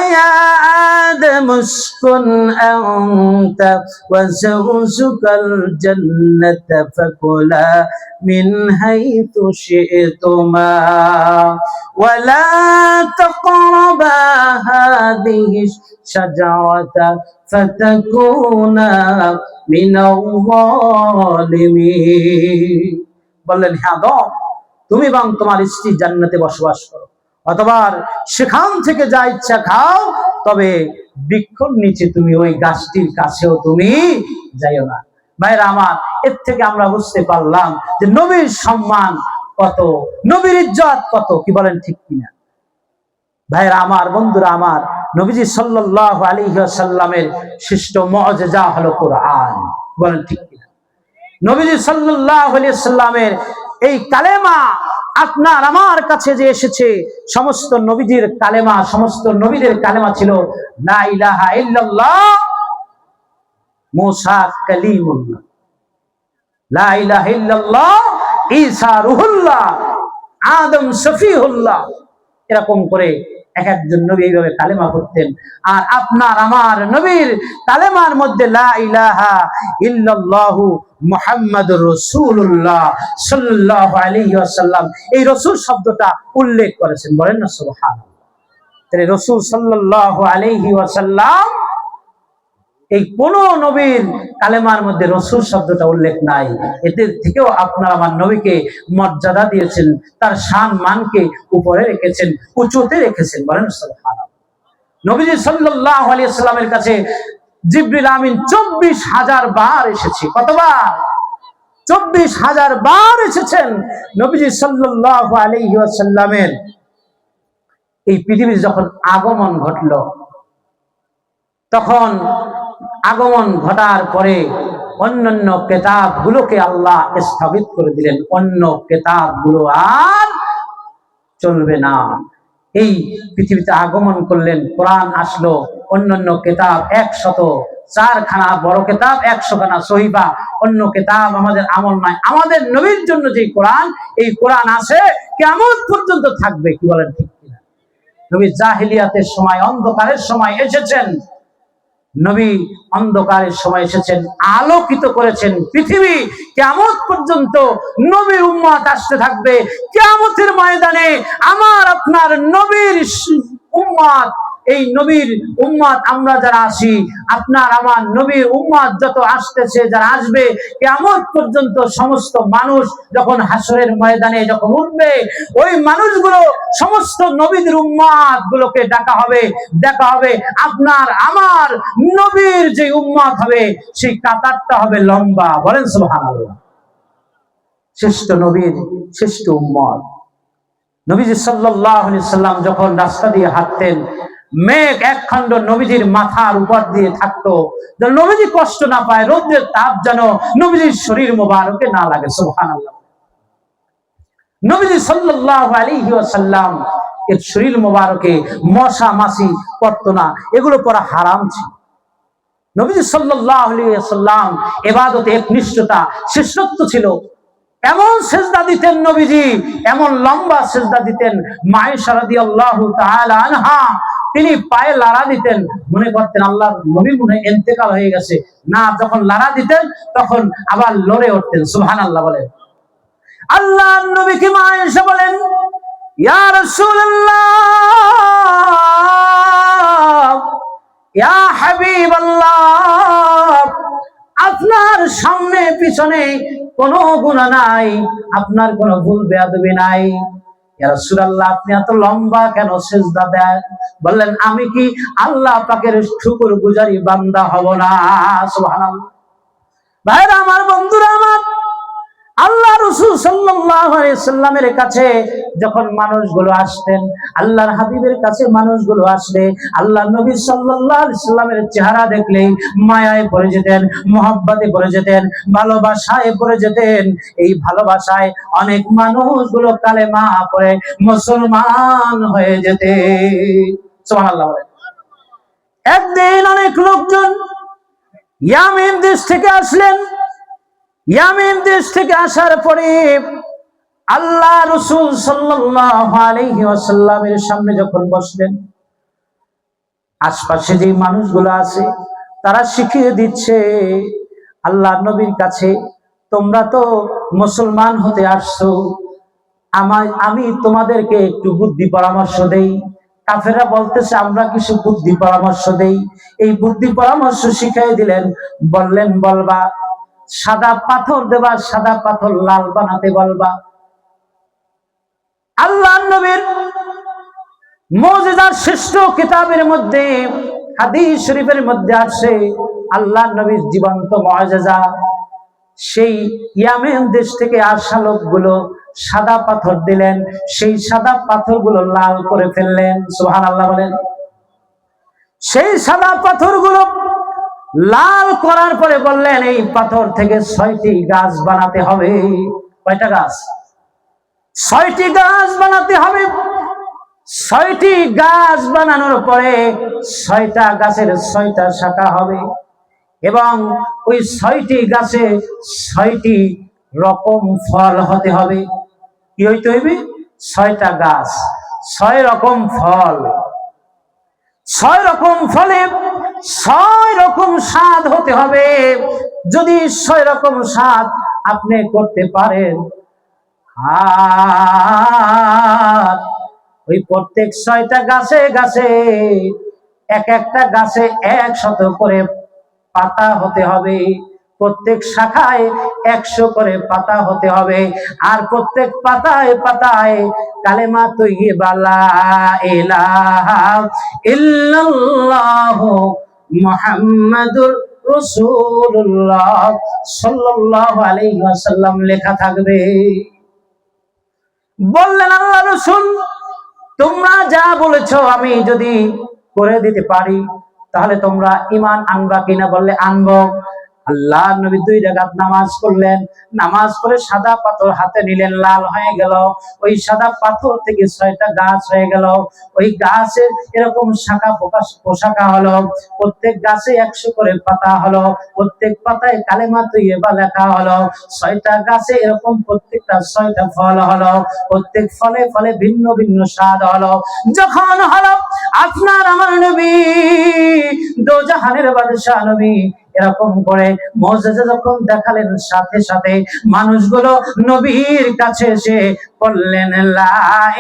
আদমুসকুন আনতা ওয়া যাওজুকাল জান্নাতা ফাকুলা মিন হাইতু শি'তুমা ওয়া লা তাকরাবা হাযিহি শাজারাতা ফাতাকুনা মিনাল যালিমিন। বললেন, হে আদম, তুমি এবং তোমার স্ত্রী জান্নাতে বসবাস করো, অথবা সেখান থেকে যা ইচ্ছা খাও, তবে বৃক্ষর নিচে তুমি ওই গাছটির কাছেও তুমি যাইও না। ভাইরা আমার, এর থেকে আমরা বুঝতে পারলাম যে নবীর সম্মান কত, নবীর ইজ্জত কত। কি বলেন, ঠিক কিনা? ভাইরা আমার, বন্ধুরা আমার, নবীজি সাল্লাল্লাহু আলাইহি ওয়াসাল্লামের শ্রেষ্ঠ মুআজিজা হলো কোরআন। বলেন, ঠিক কিনা? নবীজি সাল্লাল্লাহু আলাইহি ওয়াসাল্লামের এই কালেমা আপনার আমার কাছে যে এসেছে, সমস্ত নবীজির কালেমা, সমস্ত নবীদের কালেমা ছিল লা ইলাহা ইল্লাল্লাহ মুসা কালিমুল্লাহ, লা ইলাহা ইল্লাল্লাহ ঈসা রুহুল্লাহ, আদম শফিউল্লাহ। এরকম করে এক একজন নবী এইভাবে কালেমা করতেন। আর আপনার আমার নবীর কালেমার মধ্যে লা ইলাহা ইল্লাল্লাহু মুহাম্মাদুর রাসূলুল্লাহ সাল্লাল্লাহু আলাইহি ওয়াসাল্লাম, এই রাসূল শব্দটা উল্লেখ করেছেন। বলেন না সুবহানাল্লাহ। তাহলে রাসূল সাল্লাল্লাহু আলাইহি ওয়াসাল্লাম, এই কোন নবীর কালেমার মধ্যে রাসূল শব্দটা উল্লেখ নাই। এদের থেকেও আপনার আমার নবীকে মর্যাদা দিয়েছেন, তার শান মানকে উপরে রেখেছেন, উঁচুতে রেখেছেন। বলেন সুবহানাল্লাহ। নবীজি সাল্লাল্লাহু আলাইহি ওয়াসাল্লামের কাছে জিবরিল আমিন 24,000 বার এসেছে। কতবার? 24,000 বার এসেছেন। নবীজি সাল্লাল্লাহু আলাইহি ওয়াসাল্লামের এই পৃথিবীর যখন আগমন ঘটল, তখন আগমন ঘটার পরে অন্যান্য কিতাবগুলোকে আল্লাহ স্থগিত করে দিলেন। অন্য কিতাবগুলো আর চলবে না। এই পৃথিবীতে আগমন করলেন, কোরআন আসলো। অন্যান্য কিতাব 104 বড় কিতাব, 100 সহিফা, অন্য কিতাব আমাদের আমল নাই। আমাদের নবীর জন্য যে কোরআন, এই কোরআন আছে, কিয়ামত পর্যন্ত থাকবে। কি বলেন, ঠিক কিনা? নবী জাহেলিয়াতের সময়, অন্ধকারের সময় এসেছেন। নবী অন্ধকারের সময় এসেছেন, আলোকিত করেছেন পৃথিবী। কিয়ামত পর্যন্ত নবীর উম্মত আসতে থাকবে। কিয়ামতের ময়দানে আমার আপনার নবীর উম্মত, এই নবীর উম্মত আমরা যারা আছি, আপনার আমার নবীর উম্মত যত আসতেছে, যারা আসবে, কিয়ামত পর্যন্ত সমস্ত মানুষ যখন হাসরের ময়দানে যখন উঠবে, ওই মানুষগুলো সমস্ত নবীর উম্মত গুলোকে ডাকা হবে, দেখা হবে। আপনার আমার নবীর যে উম্মত হবে, সেই কাতারটা হবে লম্বা। বলেন সুবহানাল্লাহ। শ্রেষ্ঠ নবীর শ্রেষ্ঠ উম্মত। নবীজি সাল্লাল্লাহু আলাইহি ওয়াসাল্লাম যখন রাস্তা দিয়ে হাঁটতেন, মেঘ একখণ্ড নবীজির মাথার উপর দিয়ে থাকতো, যেন নবীজি কষ্ট না পায়, রৌদ্রের তাপ যেন নবীজির শরীর মোবারকে না লাগে। সুবহানাল্লাহ। নবীজি সাল্লাল্লাহু আলাইহি ওয়াসাল্লাম এর শরীর মোবারকে মশা মাছি পড়তো না, এগুলো পড়া হারাম ছিল। নবীজি সাল্লাল্লাহু আলাইহি ওয়াসাল্লাম ইবাদতে একনিষ্ঠতা, শ্রেষ্ঠত্ব ছিল। এমন সেজদা দিতেন নবীজি, এমন লম্বা সেজদা দিতেন, আয়েশা রাদিয়াল্লাহু তাআলা আনহা তিনি পায়ে লাড়া দিতেন, মনে করতেন আল্লাহর নবী মনে হয় ইন্তেকাল হয়ে গেছে। না, যখন লাড়া দিতেন তখন আবার লড়ে উঠতেন। সুবহানাল্লাহ। বলেন, আল্লাহর নবীকে মা আয়েশা বলেন, ইয়া রাসূলুল্লাহ, ইয়া হাবিবাল্লাহ, আপনার সামনে পিছনে কোনো গুনাহ নাই, আপনার কোনো ভুল বেয়াদবি নাই। ইয়া রাসূলুল্লাহ, আপনি এত লম্বা কেন সিজদা দেন? বললেন, আমি কি আল্লাহ পাকের শুকরগুজারি বান্দা হব না? সুবহানাল্লাহ। ভাইরা আমার, বন্ধুরা আমার, আল্লাহ রাসূল সাল্লাল্লাহু আলাইহি সাল্লামের কাছে যখন মানুষগুলো আসতেন, আল্লাহর হাবিবের কাছে মানুষগুলো আসলে আল্লাহ নবী সাল্লাল্লাহু আলাইহি সাল্লামের চেহারা দেখলে মায়ায় পড়ে যেতেন, মহব্বতে পড়ে যেতেন, ভালোবাসায় পড়ে যেতেন। এই ভালোবাসায় অনেক মানুষগুলো কালেমা পড়ে মুসলমান হয়ে যেতে। সুবহানাল্লাহ। একদিন অনেক লোকজন ইয়ামেন দেশ থেকে আসলেন। ইয়ামেন দেশ থেকে আসার পরে আল্লাহ রাসূল সাল্লাল্লাহু আলাইহি ওয়াসাল্লামের সামনে যখন বসলেন, আশপাশে যে মানুষগুলো আছে তারা শিখিয়ে দিচ্ছে আল্লাহ নবীর কাছে, তোমরা তো মুসলমান হতে আসছো, আমি তোমাদেরকে একটু বুদ্ধি পরামর্শ দেই। কাফেররা বলতেছে আমরা কিছু বুদ্ধি পরামর্শ দেই। এই বুদ্ধি পরামর্শ শিখিয়ে দিলেন। বললেন, বলবা সাদা পাথর দেবা, সাদা পাথর লাল বানাতে বলবা। আল্লাহ নবীর মুজিজার শ্রেষ্ঠ কিতাবের মধ্যে, হাদিস শরীফের মধ্যে আছে আল্লাহ নবীর জীবন্ত মুজিজা। সেই ইয়ামেন দেশ থেকে আসা লোকগুলো সাদা পাথর দিলেন, সেই সাদা পাথরগুলো লাল করে ফেললেন। সুবহানাল্লাহ বলেন। সেই সাদা পাথরগুলো লাল করার পরে বললেন এই পাথর থেকে 6টি গাছ বানাতে হবে। কয়টা গাছ? 6টি গাছ বানাতে হবে। 6টি গাছ বানানোর পরে 6টা গাছের 6টা শাখা হবে এবং ওই 6টি গাছে 6টি রকম ফল হতে হবে। কি হইতে হইবে? 6টা গাছ, 6 রকম ফল। 6 রকম ফলে 6 রকম স্বাদ হতে হবে। যদি 6 রকম স্বাদ আপনি করতে পারেন, আর ওই প্রত্যেক 6টা গাছে গাছে এক একটা গাছে 100 করে পাতা হতে হবে। প্রত্যেক শাখায় 100 করে পাতা হতে হবে। আর প্রত্যেক পাতায় পাতায় কালেমা তাইয়্যিবা লা ইলাহা ইল্লাল্লাহু মুহাম্মাদুর রাসূলুল্লাহ সাল্লাল্লাহু আলাইহি ওয়াসাল্লাম লেখা থাকবে। বললেন আল্লাহ রাসূল, তোমরা যা বলেছো আমি যদি করে দিতে পারি তাহলে তোমরা ঈমান আনবা কিনা? বললে আনবো। আল্লাহ নবী 2 রাকাত নামাজ পড়লেন। নামাজ পড়ে সাদা পাথর হাতে নিলেন, লাল হয়ে গেল। ওই সাদা পাথর থেকে 6টা গাছ হয়ে গেল। ওই গাছের এরকম শাখা পোশাকা হলো। প্রত্যেক গাছে 100 করে পাতা হলো। প্রত্যেক পাতায় কালেমা তাইয়্যিবা লেখা হলো। 6টা গাছে এরকম প্রত্যেকটা 6টা ফল হলো। প্রত্যেক ফলে ফলে ভিন্ন ভিন্ন স্বাদ হলো। যখন হলো আপনার আমার নবী দোজাহানের বাদশা নবী এরকম করে মুজিজা যখন দেখালেন, সাথে সাথে মানুষগুলো নবীর কাছে এসে বললেন লা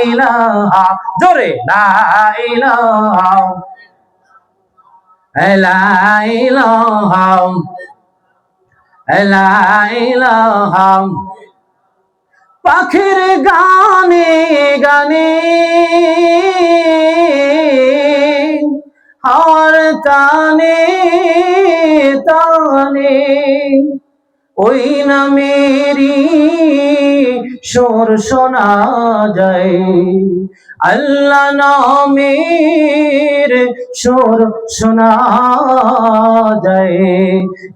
ইলাহা, জোরে লা ইলাহা লা ইলাহা লা ইলাহা। পাখির গানে গানে আর তানে তানে ওই নামেরই সুর শোনা যায়। আল্লাহ নামের সুর শোনা যায়।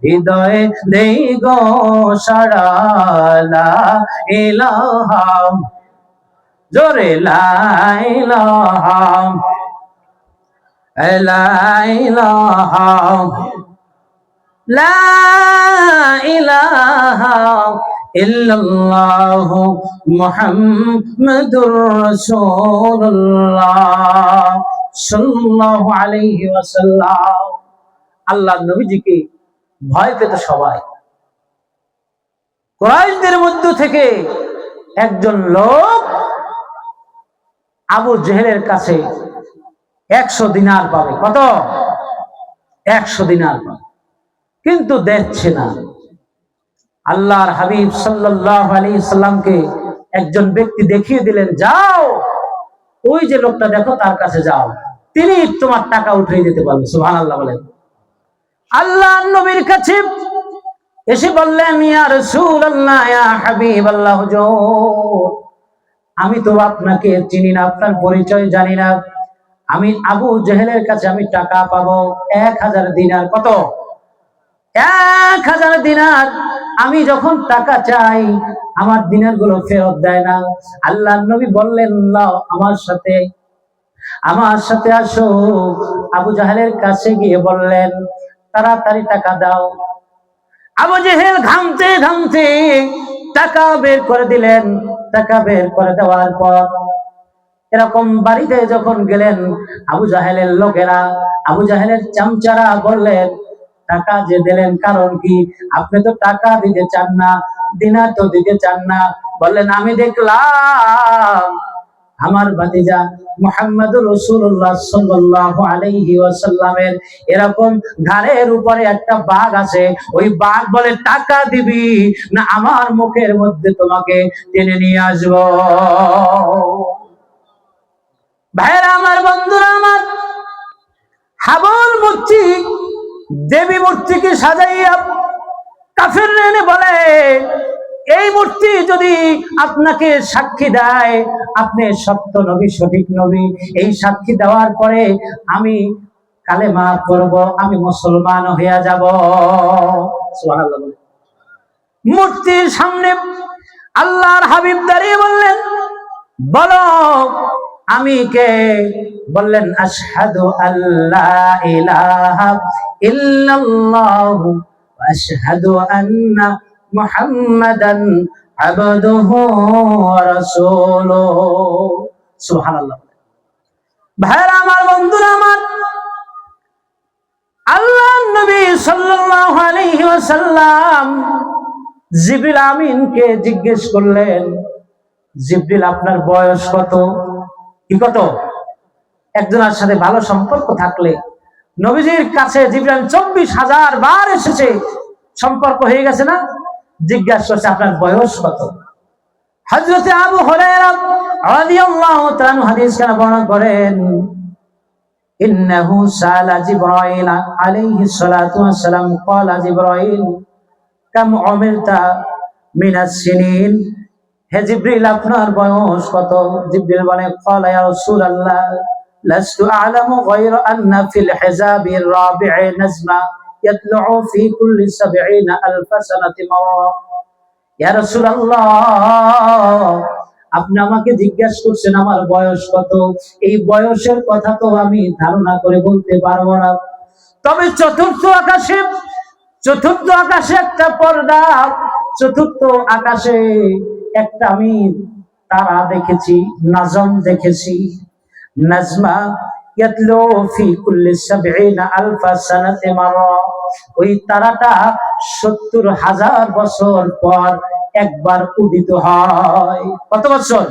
হৃদয় দেই গো সাড়া লা ইলাহা, জোরে লা ইলাহা লা ইলাহা লা ইলাহা ইল্লাল্লাহু মুহাম্মাদুর রাসূলুল্লাহ সাল্লাল্লাহু আলাইহি ওয়াসাল্লাম। আল্লাহ নবীজিকে ভয় পেত সবাই। কুরাইশদের মধ্য থেকে একজন লোক আবু জেহেলের কাছে 100 দিনার পাবে। কত? 100 দিনার পাবে, কিন্তু দেখছে না। আল্লাহর হাবিব সাল্লাল্লাহু আলাইহি সাল্লামকে একজন ব্যক্তি দেখিয়ে দিলেন, যাও ওই যে লোকটা দেখো তার কাছে যাও, তিনি তোমার টাকা উঠিয়ে দিতে পারবে। সুবহানাল্লাহ বলেন। আল্লাহর নবীর কাছে এসে বললেন, ইয়া রাসূলুল্লাহ, ইয়া হাবিবাল্লাহ, হুজুর, আমি তো আপনাকে চিনি না, আপনার পরিচয় জানি না। আমি আবু জেহেলের কাছে আমি টাকা পাবো 1000 দিনার। কত? 1000 দিনার। আমি যখন টাকা চাই আমার দিনার গুলো ফেরত দেয় না। আল্লাহর নবী বললেন, নাও আমার সাথে আসো। আবু জাহেলের কাছে গিয়ে বললেন, তাড়াতাড়ি টাকা দাও। আবু জেহেল ঘামতে ঘামতে টাকা বের করে দিলেন। টাকা বের করে দেওয়ার পর এরকম বাড়িতে যখন গেলেন, আবু জাহেলের লোকেরা, আবু জাহেলের চামচারা বললেন, টাকা যে দিলেন কারণ কি? আপনি তো টাকা দিতে চান না, দিনার তো দিতে চান না। বললেন, আমি দেখলাম আমার ভাতিজা মুহাম্মদুর রাসূলুল্লাহ সাল্লাল্লাহু আলাইহি ওয়াসাল্লামের এরকম ঘাড়ের উপরে একটা বাঘ আছে। ওই বাঘ বলে, টাকা দিবি না আমার মুখের মধ্যে তোমাকে টেনে নিয়ে আসবো। ভাইরা আমার, বন্ধুরা আমার, হাবল মূর্তি, দেবী মূর্তিকে সাজাইয়া কাফেররা এনে বলে, এই মূর্তি যদি আপনাকে সাক্ষী দেয় আপনি সত্য নবী, সঠিক নবী, এই সাক্ষী দেওয়ার পরে আমি কালেমা পড়ব, আমি মুসলমান হয়ে যাব। সুবহানাল্লাহ। মূর্তির সামনে আল্লাহর হাবিব দাঁড়িয়ে বললেন, বলো আমি কে? বললেন, আশহাদু আল্লা ইলাহা ইল্লাল্লাহু ওয়া আশহাদু আন্না মুহাম্মাদান আবদুহু ওয়া রাসূলুহু। সুবহানাল্লাহ। ভাইরা আমার, বন্ধুরা আমার, আল্লাহর নবী সাল্লাল্লাহু আলাইহি ওয়াসাল্লাম জিবরিল আমিনকে জিজ্ঞেস করলেন, জিবরিল আপনার বয়স কত? কি কত? একজনের সাথে ভালো সম্পর্ক থাকলে নবীজির কাছে জিবরিল 24,000 বার এসেছে, সম্পর্ক হয়ে গেছে না? জিজ্ঞাসা করছে আপনার বয়স কত? হযরত আবু হুরায়রা রাদিয়াল্লাহু তাআলা হাদিস কানা বর্ণনা করেন, ইন্নাহু সালা জিবরাইল আলাইহিস সালাতু ওয়াস সালাম, ক্বালা জিবরাইল কাম উমিরতা মিনাস সিনিন। হে জিবরিল আপনার বয়স কত? জিবরিল বলে, ক্বালা ইয়া রাসূলুল্লাহ লাস্তু আ'লামু গায়রা আন্না ফিল হিজাবির রাবি'i নাজমা ইয়াতলু'ু ফি কুল্লি 70,000 সানাতি মাররা। ইয়া রাসূলুল্লাহ, আপনি আমাকে জিজ্ঞাসা করছেন আমার বয়স কত, এই বয়সের কথা তো আমি ধারণা করে বলতে পারবো না। তবে চতুর্থ আকাশে একটা পর্দা, চতুর্থ আকাশে একটা আমি তারা দেখেছি, নাজম দেখেছি। নাজমা ইয়াতলু ফি কুল্লি 70,000 সানাতি মাররা। ওই তারাটা 70,000 বছর পর একবার উদিত হয়। কত বছর?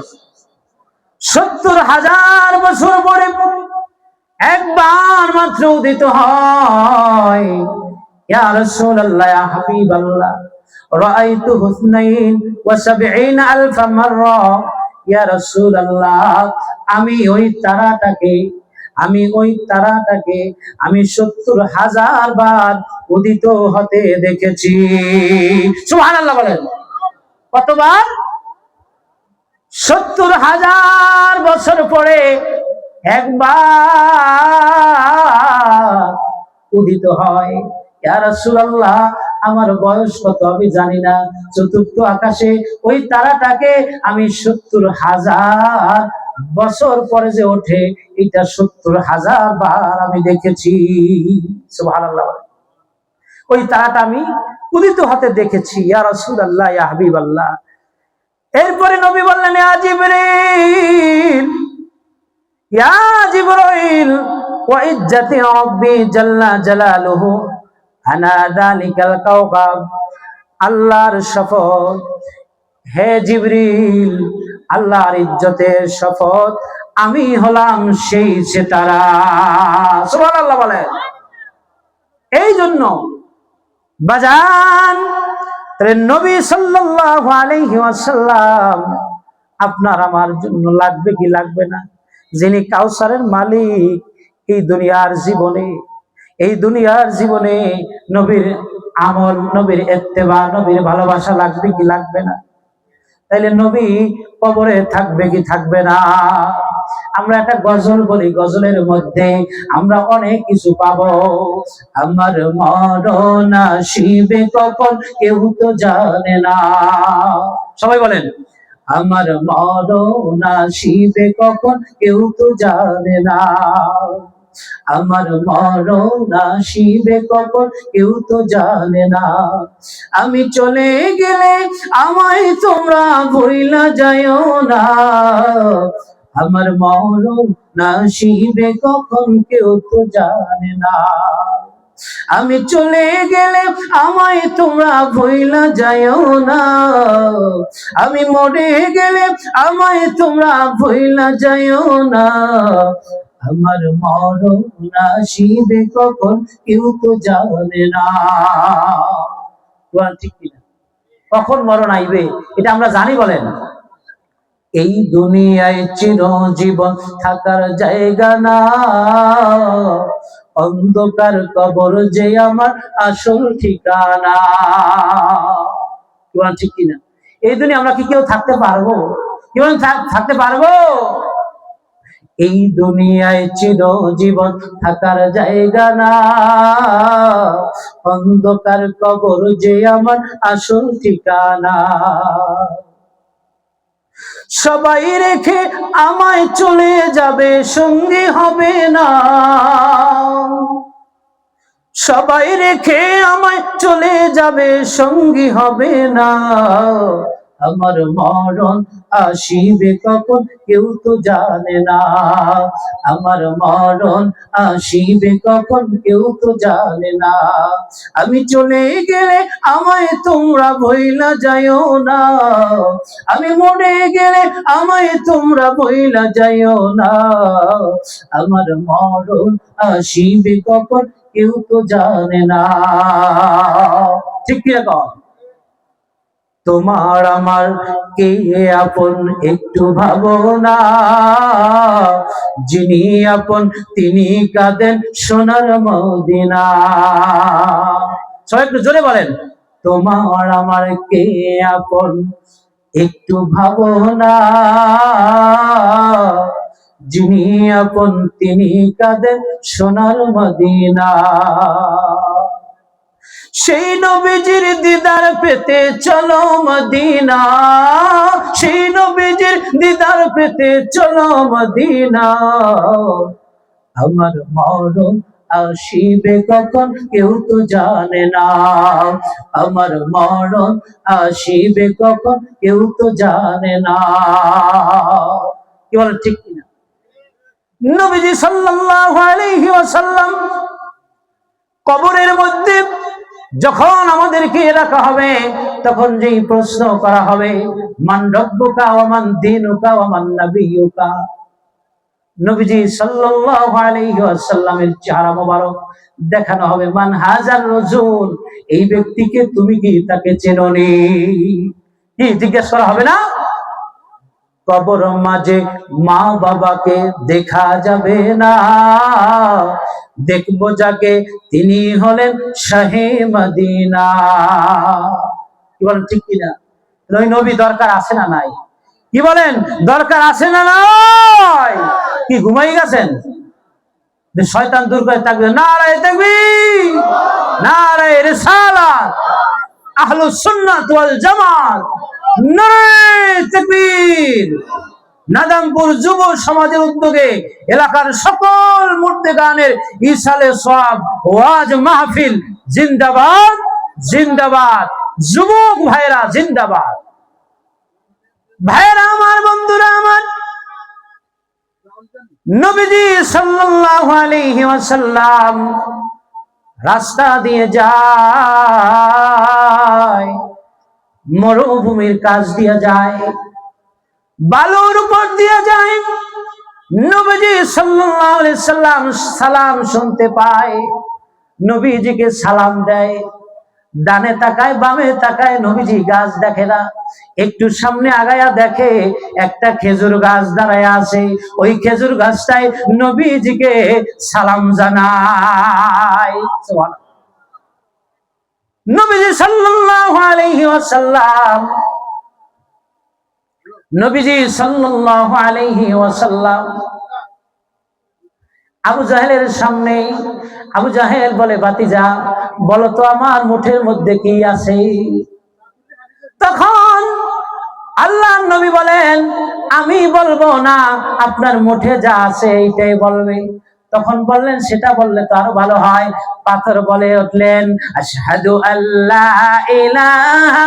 70,000 বছর পরে একবার মাত্র উদিত হয়। ইয়া রাসূলুল্লাহ, ইয়া হাবিবাল্লাহ, রাআইতু 72,000 মাররা। ইয়া রাসূলুল্লাহ, আমি ওই তারাটাকে আমি 70,000 বার উদিত হতে দেখেছি। সুবহানাল্লাহ বলেন। কতবার? 70,000 বছর পরে একবার উদিত হয়। ইয়া রাসূলুল্লাহ, আমার বয়স কত আমি জানি না। চতুর্থ আকাশে ওই তারাটাকে আমি 70,000 বছর পরে যে ওঠে, এটা 70,000 বার আমি দেখেছি। সুবহানাল্লাহ। ওই তারাটা আমি উদিত হতে দেখেছি। ইয়া রাসূলুল্লাহ, ইয়া হাবিবাল্লাহ। এরপরে নবী বললেন, ইয়া জিবরাইল ওয়া ইজ্জাতি রাব্বি জাল্লা জালালুহু আনা যালিকাল কাওকাব। আল্লাহর শপথ, হে জিবরিল, আল্লাহর ইজ্জতের শপথ, আমি হলাম সেই সিতারা। সুবহানাল্লাহ বলে। এই জন্য বাজান, নবী সাল্লাল্লাহু আলাইহি ওয়াসাল্লাম আপনার আমার জন্য লাগবে কি লাগবে না? যিনি কাউসারের মালিক, এই দুনিয়ার জীবনে এই দুনিয়ার জীবনে নবীর আমল, নবীর ইত্তেবা, নবীর ভালোবাসা লাগবে কি লাগবে না? তাইলে নবী কবরে থাকবে কি থাকবে না? আমরা একটা গজল বলি, গজলের মধ্যে আমরা অনেক কিছু পাবো। আমার মরণ আসিবে কখন কেউ তো জানে না। সবাই বলেন, আমার মরণ আসিবে কখন কেউ তো জানে না। আমার মরণ আসিবে কখন কেউ তো জানে না। আমি চলে গেলে আমায় তোমরা ভুইলা যাইও না। আমার মরণ আসিবে কখন কেউ তো জানে না। আমি চলে গেলে আমায় তোমরা ভুইলা যাইও না। আমি মরে গেলে আমায় তোমরা ভুইলা যাইও না। আমার মরণ আসিবে কখন কেউ তো জানে না। ঠিক কিনা? কখন মরণ আইবে এটা আমরা জানি? বলেন, এই দুনিয়ায় চিরজীবন থাকার জায়গা না, অন্ধকার কবর যে আমার আসল ঠিকানা। ঠিক কিনা? এই দুনিয়া আমরা কি কেউ থাকতে পারবো? কেউ থাকতে পারবো? এই দুনিয়ায় চিরজীবন থাকার জায়গা না, অন্ধকার কবর যে আমার আসল ঠিকানা। সবাই রেখে আমায় চলে যাবে, সঙ্গী হবে না। সবাই রেখে আমায় চলে যাবে, সঙ্গী হবে না। আমার মরণ আসিবে কখন কেউ তো জানে না। আমার মরণ আসিবে কখন কেউ তো জানে না। আমি চলে গেলে আমায় তোমরা ভুইলা যাইও না। আমি মরে গেলে আমায় তোমরা ভুইলা যাইও না। আমার মরণ আসিবে কখন কেউ তো জানে না। ঠিক কিরকম? তোমার আমার কে আপন একটু ভাবো না। যিনি আপন তিনি কাঁদেন সোনার মদিনা। সবাই একটু জোরে বলেন, তোমার আমার কে আপন একটু ভাবো না। যিনি আপন তিনি কাঁদেন সোনার মদিনা। সেই নবীজির দিদার পেতে চলো মদিনা। সেই নবীজির দিদার পেতে চলো মদিনা। আমার মরণ আসিবে কখন কেউ তো জানে না। আমার মরণ আসিবে কখন কেউ তো জানে না। কি বলেন, ঠিক কিনা? নবীজি সাল্লাল্লাহু আলাইহি ওয়াসাল্লাম কবরের মধ্যে যখন আমাদেরকে রাখা হবে, তখন যেই প্রশ্ন করা হবে, মান রব্বুকা ওয়া মান দীনুকা ওয়া মান নাবিয়্যুকা। নবীজি সাল্লাল্লাহু আলাইহি ওয়াসাল্লামের চেহারা মোবারক দেখানো হবে, মান হাজার রাজুল, এই ব্যক্তিকে তুমি কি তাকে চেনোনি? কি জিজ্ঞেস করা হবে না? কবর মাঝে মা বাবাকে দেখা যাবে না, দেখবো যাকে তিনি হলেন শাহে মদিনা। কি বলেন, ঠিক কিনা? ওই নবী দরকার আছে না নাই? কি বলেন, দরকার আছে না নাই? কি ঘুমাই গেছেন? শয়তান দূর করে থাকবে। নারায়ে তাকবীর, নারায়ে রিসালাত, আহলুস সুন্নাত ওয়াল জামাত, নারায়ে তাকবীর। নাদামপুর যুব সমাজের উদ্যোগে এলাকার সকল মুর্তেগানের ইসালে সওয়াব ওয়াজ মাহফিল জিন্দাবাদ, জিন্দাবাদ। যুবক ভাইরা জিন্দাবাদ। ভাইরা আমার, বন্ধুরা আমার, নবীজি সাল্লাল্লাহু আলাইহি ওয়াসাল্লাম রাস্তা দিয়ে যায়, মরুভূমির কাছ দিয়ে যায়, বালুর উপর দিয়ে যায়। নবীজি সাল্লাল্লাহু আলাইহি সাল্লাম সালাম শুনতে পায়, নবীজিকে সালাম দেয়। ডানে তাকায় বামে তাকায়, নবীজি গাছ দেখে না। একটু সামনে আগায়া দেখে একটা খেজুর গাছ দাঁড়ায় আছে, ওই খেজুর গাছটায় নবীজিকে সালাম জানায়। নবীজি সাল্লাল্লাহু আলাইহি ওয়াসাল্লাম, নবীজি সাল্লাল্লাহু আলাইহি ওয়াসাল্লাম আবু জাহেলের সামনে, আবু জাহেল বলে, ভাতিজা বলো তো আমার মুঠের মধ্যে কি আছে? তখন আল্লাহর নবী বলেন, আমি বলবো না, আপনার মুঠে যা আছে এইটাই বলবে। তখন বললেন, সেটা বললে তো আরো ভালো হয়। পাথর বলে উঠলেন, আশহাদু আল্লা ইলাহা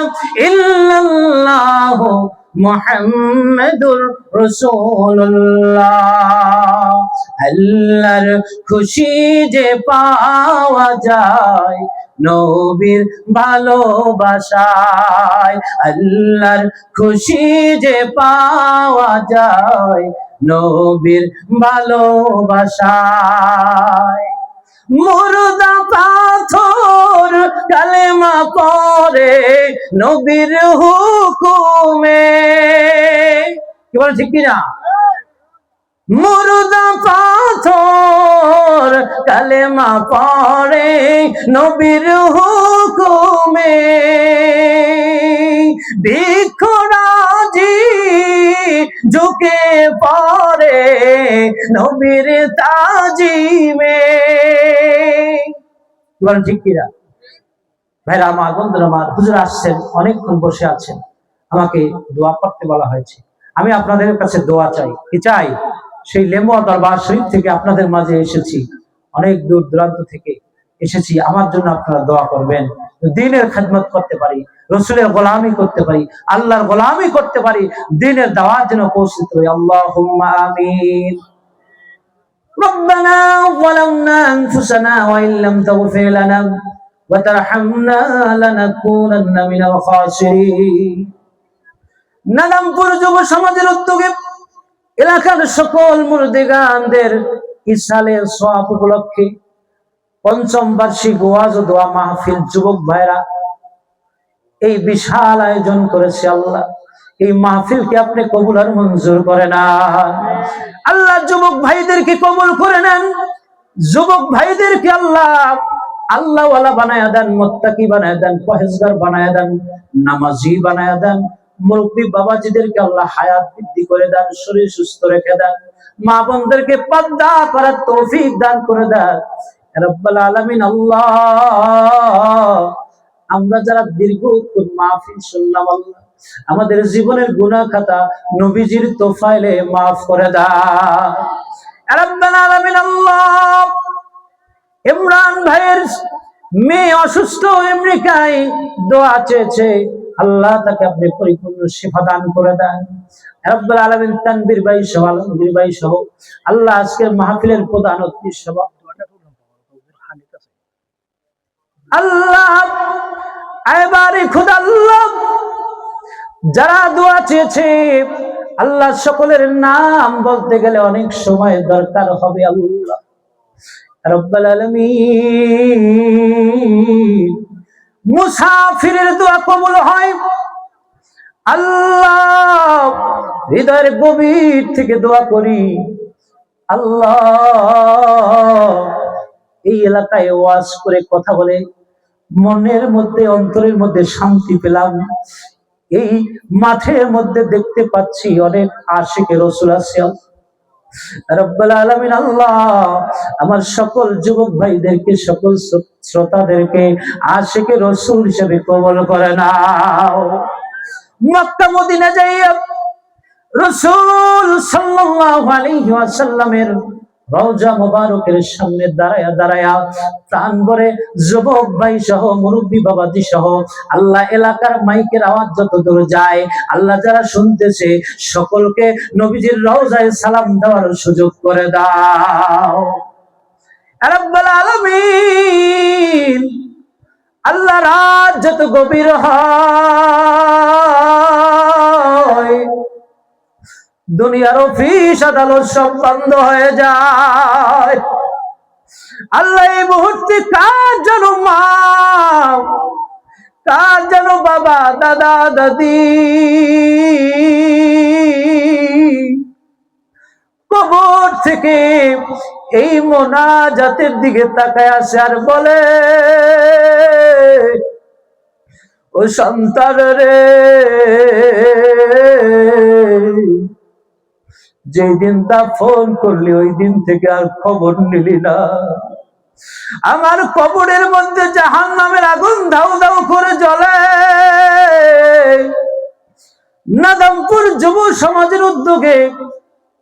ইল্লাল্লাহ মুহাম্মাদুর রাসূলুল্লাহ। আল্লাহর খুশি যে পাওয়া যায় নবীর ভালোবাসায়, আল্লাহর খুশি যে পাওয়া যায় নবীর ভালোবাসায়। মুর্দা পাথর কালেমা পড়ে নবীর হুকুমে, কি বলে ঠিক কিনা? মুর্দা পাথর কালেমা পড়ে নবীর হুকুমে, ভিক্ষুরাজি ঝুঁকে পড়ে নবীর তাজিমে। ঠিক কিনা ভাইরা আমার, বন্ধুরা আমার, হুজুর আসছেন, অনেকক্ষণ বসে আছেন, আমাকে দোয়া করতে বলা হয়েছে। আমি আপনাদের কাছে দোয়া চাই। কি চাই? সেই লেমুয়া দরবার শরীফ থেকে আপনাদের মাঝে এসেছি, অনেক দূর দূরান্ত থেকে এসেছি, আমার জন্য আপনারা দোয়া করবেন, দ্বীনের খেদমত করতে পারি, রাসূলের গোলামি করতে পারি, আল্লাহর গোলামি করতে পারি, দ্বীনের দাওয়াত যেন পৌঁছতে পারি। আল্লাহুম্মা আমিন। ربنا ظلمنا أنفسنا وإن لم تغفر لنا وترحمنا لنكونن من الخاسرين। নাদামপুর যুব সমাজের উদ্যোগে এলাকার সকল মুর্দিগানদের ইসালের সওয়াব উপলক্ষে পঞ্চম বার্ষিক ওয়াজ ও দোয়া মাহফিল যুবক ভাইরা এই বিশাল আয়োজন করেছে। আল্লাহ এই মাহফিলকে আপনি কবুল আর মঞ্জুর করে না। আল্লাহ যুবক ভাইদেরকে কবুল করে নেন, যুবক ভাইদেরকে আল্লাহ আল্লাহ ওয়ালা বানায়া দেন, মুত্তাকি বানায়া দেন, পরহেজগার বানায়া দেন, নামাজি বানায়া দেন। মুরব্বী বাবাজিদেরকে আল্লাহ হায়াত বৃদ্ধি করে দেন, শরীর সুস্থ রেখে দেন, মা বোনদেরকে পর্দা করার তৌফিক দান করে দেন রব্বুল আলামিন। আল্লাহ আমরা যারা দীর্ঘক্ষণ মাহফিল শুনলাম, আল্লাহ আমাদের জীবনের গুনাহ খাতা নবীজির তোফাইলে মাফ করে দাও রব্বুল আলামিন। আল্লাহ ইমরান ভাইয়ের মেয়ে অসুস্থ, আমেরিকায় দোয়া চেয়েছে, আল্লাহ তাকে আপনি পরিপূর্ণ শিফা দান করে দেন রব্বুল আলামিন। তানবীর ভাই সহ, আলমগীর ভাই সহ আল্লাহ আজকের মাহফিলের প্রধান অতিথি সহ আল্লাহ এবারে খোদা আল্লাহ যারা দোয়া চেয়েছে, আল্লাহ সকলের নাম বলতে গেলে অনেক সময় দরকার হবে। আল্লাহ রব্বুল আলামিন মুসাফিরের দোয়া কবুল হয়। আল্লাহ হৃদয়ের গভীর থেকে দোয়া করি, আল্লাহ এই এলাকায় ওয়াজ করে কথা বলে মনের মধ্যে অন্তরের মধ্যে শান্তি পেলাম। এই মাঠের মধ্যে দেখতে পাচ্ছি অনেক আশিকে রাসূল আছে। রব্বুল আলামিন আল্লাহ আমার সকল যুবক ভাইদেরকে, সকল শ্রোতাদেরকে আশিকে রাসূল হিসেবে কবুল করে নাও। মক্কা মদিনা যাইয়া রাসূল সাল্লাল্লাহু আলাইহি ওয়াসাল্লামের রওজা মুবারকের সামনে দাঁড়ায়া দাঁড়ায়া প্রাণ ভরে যুবক ভাই সহ মুরব্বী বাবাজি সহ আল্লাহ এলাকার মাইকের আওয়াজ যত দূর যায়, আল্লাহ যারা শুনতেছে সকলকে নবীজির রওজায় সালাম দেওয়ার সুযোগ করে দাও রব্বুল আলামিন। আল্লাহ রাত যত গভীর হয়, দুনিয়ার অফিস আদালত সব বন্ধ হয়ে যায়। আল্লাহ এই মুহূর্তে কার জন্য মা কার যেন বাবা দাদা দাদি কবর থেকে এই মোনাজাতের দিকে তাকায় আসে আর বলে, ও সন্তান রে, যেই দিন তা ফোন করলি ওই দিন থেকে আর খবর নিলি না। আমার কবরের মধ্যে জাহান্নামের আগুন দাউ দাউ করে জ্বলে। নাদামপুর যুব সমাজের উদ্যোগে,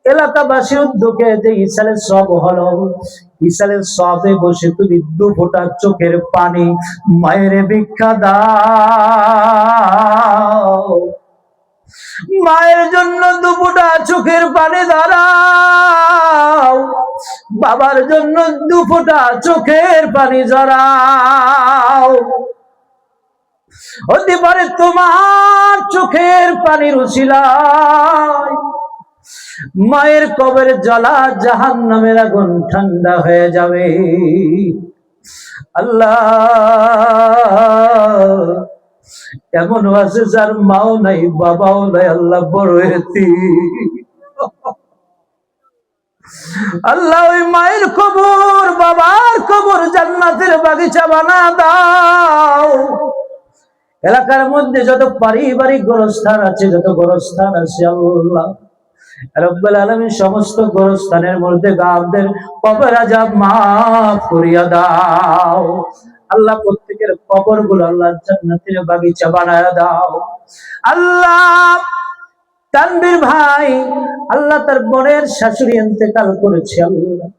এলাকাবাসীর উদ্যোগে যে ইসালের সব হলো, ইসালের সবে বসে তুমি 2 ফোঁটা চোখের পানি মায়ের ভিক্ষা দাও। মায়ের জন্য 2 ফোঁটা চোখের পানি দাঁড়াও, বাবার জন্য 2 ফোঁটা চোখের পানি জড়াও। হতে পারে তোমার চোখের পানির উছিলায় মায়ের কবরে জ্বলা জাহান্নামের আগুন ঠান্ডা হয়ে যাবে। আল্লাহ, এমন আছে যার মাও নাই বাবাও নাই, আল্লাহ বড় এতিম। আল্লাহ, ওই মায়ের কবর বাবার কবর জান্নাতের বাগিচা বানা দাও। এলাকার মধ্যে যত পারিবারিক গোরস্থান আছে, যত গোরস্থান আছে, আল্লাহ রব্বুল আলামিন সমস্ত গোরস্থানের মধ্যে গামদের কবর আযাব মাফ করিয়া দাও। আল্লাহ, প্রত্যেকের কবর গুলো আল্লাহ জান্নাতের বাগিচা বানায়া দাও। আল্লাহ, তানবীর ভাই, আল্লাহ তার বোনের শাশুড়ি ইন্তেকাল করেছে। আল্লাহ,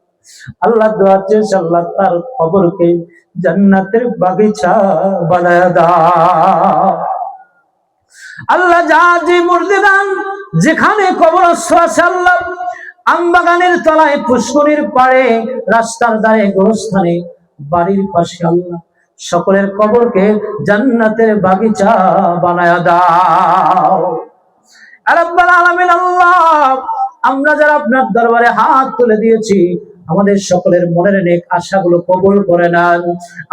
আল্লাহ দোয়া চেয়েছে, আল্লাহ তার কবরকে জান্নাতের বাগিচা বানায়া দাও। আল্লাহ, যা যে মুর্দিগান যেখানে কবরস্থ আছে, আল্লাহ আমবাগানের তলায়, পুষ্করিণীর পাড়ে, রাস্তার ধারে, গোরস্থানে, বাড়ির পাশে, আল্লাহ সকলের কবরকে জান্নাতের বাগিচা বানায়া দাও। রাব্বুল আলামিন, আল্লাহ আমরা যারা আপনার দরবারে হাত তুলে দিয়েছি, আমাদের সকলের মনের নেক আশাগুলো কবুল করে নেন।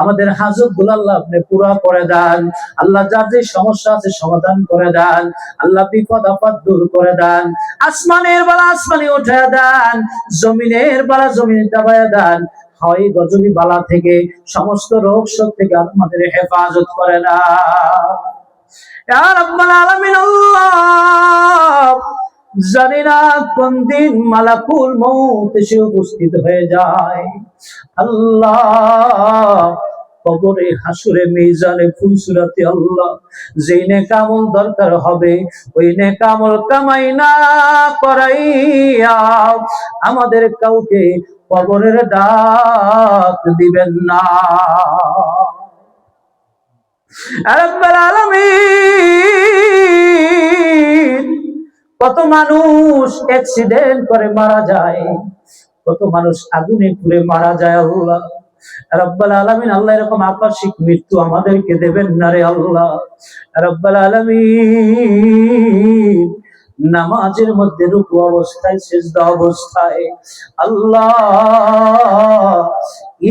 আমাদের হাজতগুলো আল্লাহ আপনি পুরা করে দেন। আল্লাহ, যার যে সমস্যা আছে সমাধান করে দেন। আল্লাহ, বিপদ আপদ দূর করে দেন। আসমানের বালা আসমানে উঠায় দেন, জমিনের বালা জমিনে দাবায় দেন। হয় গজবি বালা থেকে, সমস্ত রোগ শোক থেকে আমাদের হেফাজত করে না। ইয়া রাব্বুল আলামিন, আল্লাহ জানি না কোন দিন মালাকুল মউত এসে উপস্থিত হয়ে যায়। আল্লাহ, কবরে, হাসরে, মিজানে, ফুলসুরাতে, আল্লাহ যেই নেক আমল দরকার হবে ওই নেক আমল কামাই না করাইয়া আমাদের কাউকে কবরের ডাক দিবেন না। রাব্বুল আলামিন, কত মানুষ অ্যাক্সিডেন্ট করে মারা যায়, কত মানুষ আগুনে পুড়ে মারা যায়। আল্লাহ রাব্বুল আলামিন, আল্লাহ এরকম আকস্মিক মৃত্যু আমাদেরকে দেবেন না রে আল্লাহ। রাব্বুল আলামিন, নামাজের মধ্যে রুকু অবস্থায়, সিজদা অবস্থায়, আল্লাহ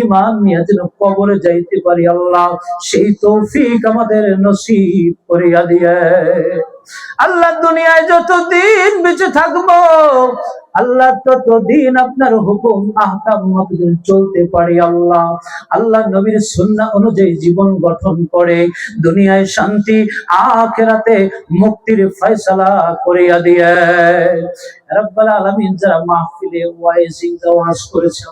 ঈমান নিয়ে যেন কবরে যাইতে পারি, আল্লাহ সেই তৌফিক আমাদের নসিব করিয়া দিয়ে। আল্লাহ, দুনিয়ায় যতদিন বেঁচে থাকবো, আল্লাহ ততদিন আপনার হুকুম আহকাম মতদিন চলতে পারি। আল্লাহ, আল্লাহ নবীর সুন্নাহ অনুযায়ী জীবন গঠন করে দুনিয়ায় শান্তি, আখিরাতে মুক্তির ফয়সালা করিয়া দিয়ে। রাব্বুল আলামিন, যারা মাহফিলে ওয়াজ করেছে,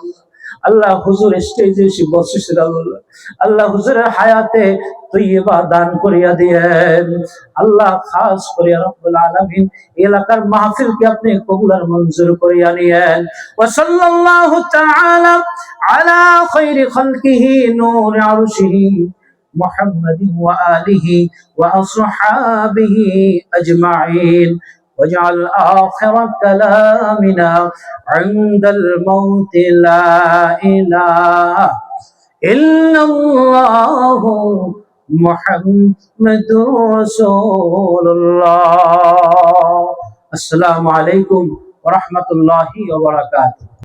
আল্লাহ হুজুর স্টেজে এসে বসেছে, আল্লাহ হুজুরের হায়াতে তৈয়বা দান করিয়া দিয়েন। আল্লাহ, খাস করে রব্বুল আলামিন এলাকার মাহফিলকে আপনি কবুল আর মঞ্জুর করিয়া নিয়েন। ওয়া সাল্লাল্লাহু তাআলা আলা খায়রি খালকিহি নূর আরশিহি মুহাম্মাদিন ওয়া আলিহি ওয়া আসহাবিহি আজমাইন। واجعل آخر كلامنا عند الموت لا إله إلا الله محمد رسول الله. السلام عليكم ورحمة الله وبركاته.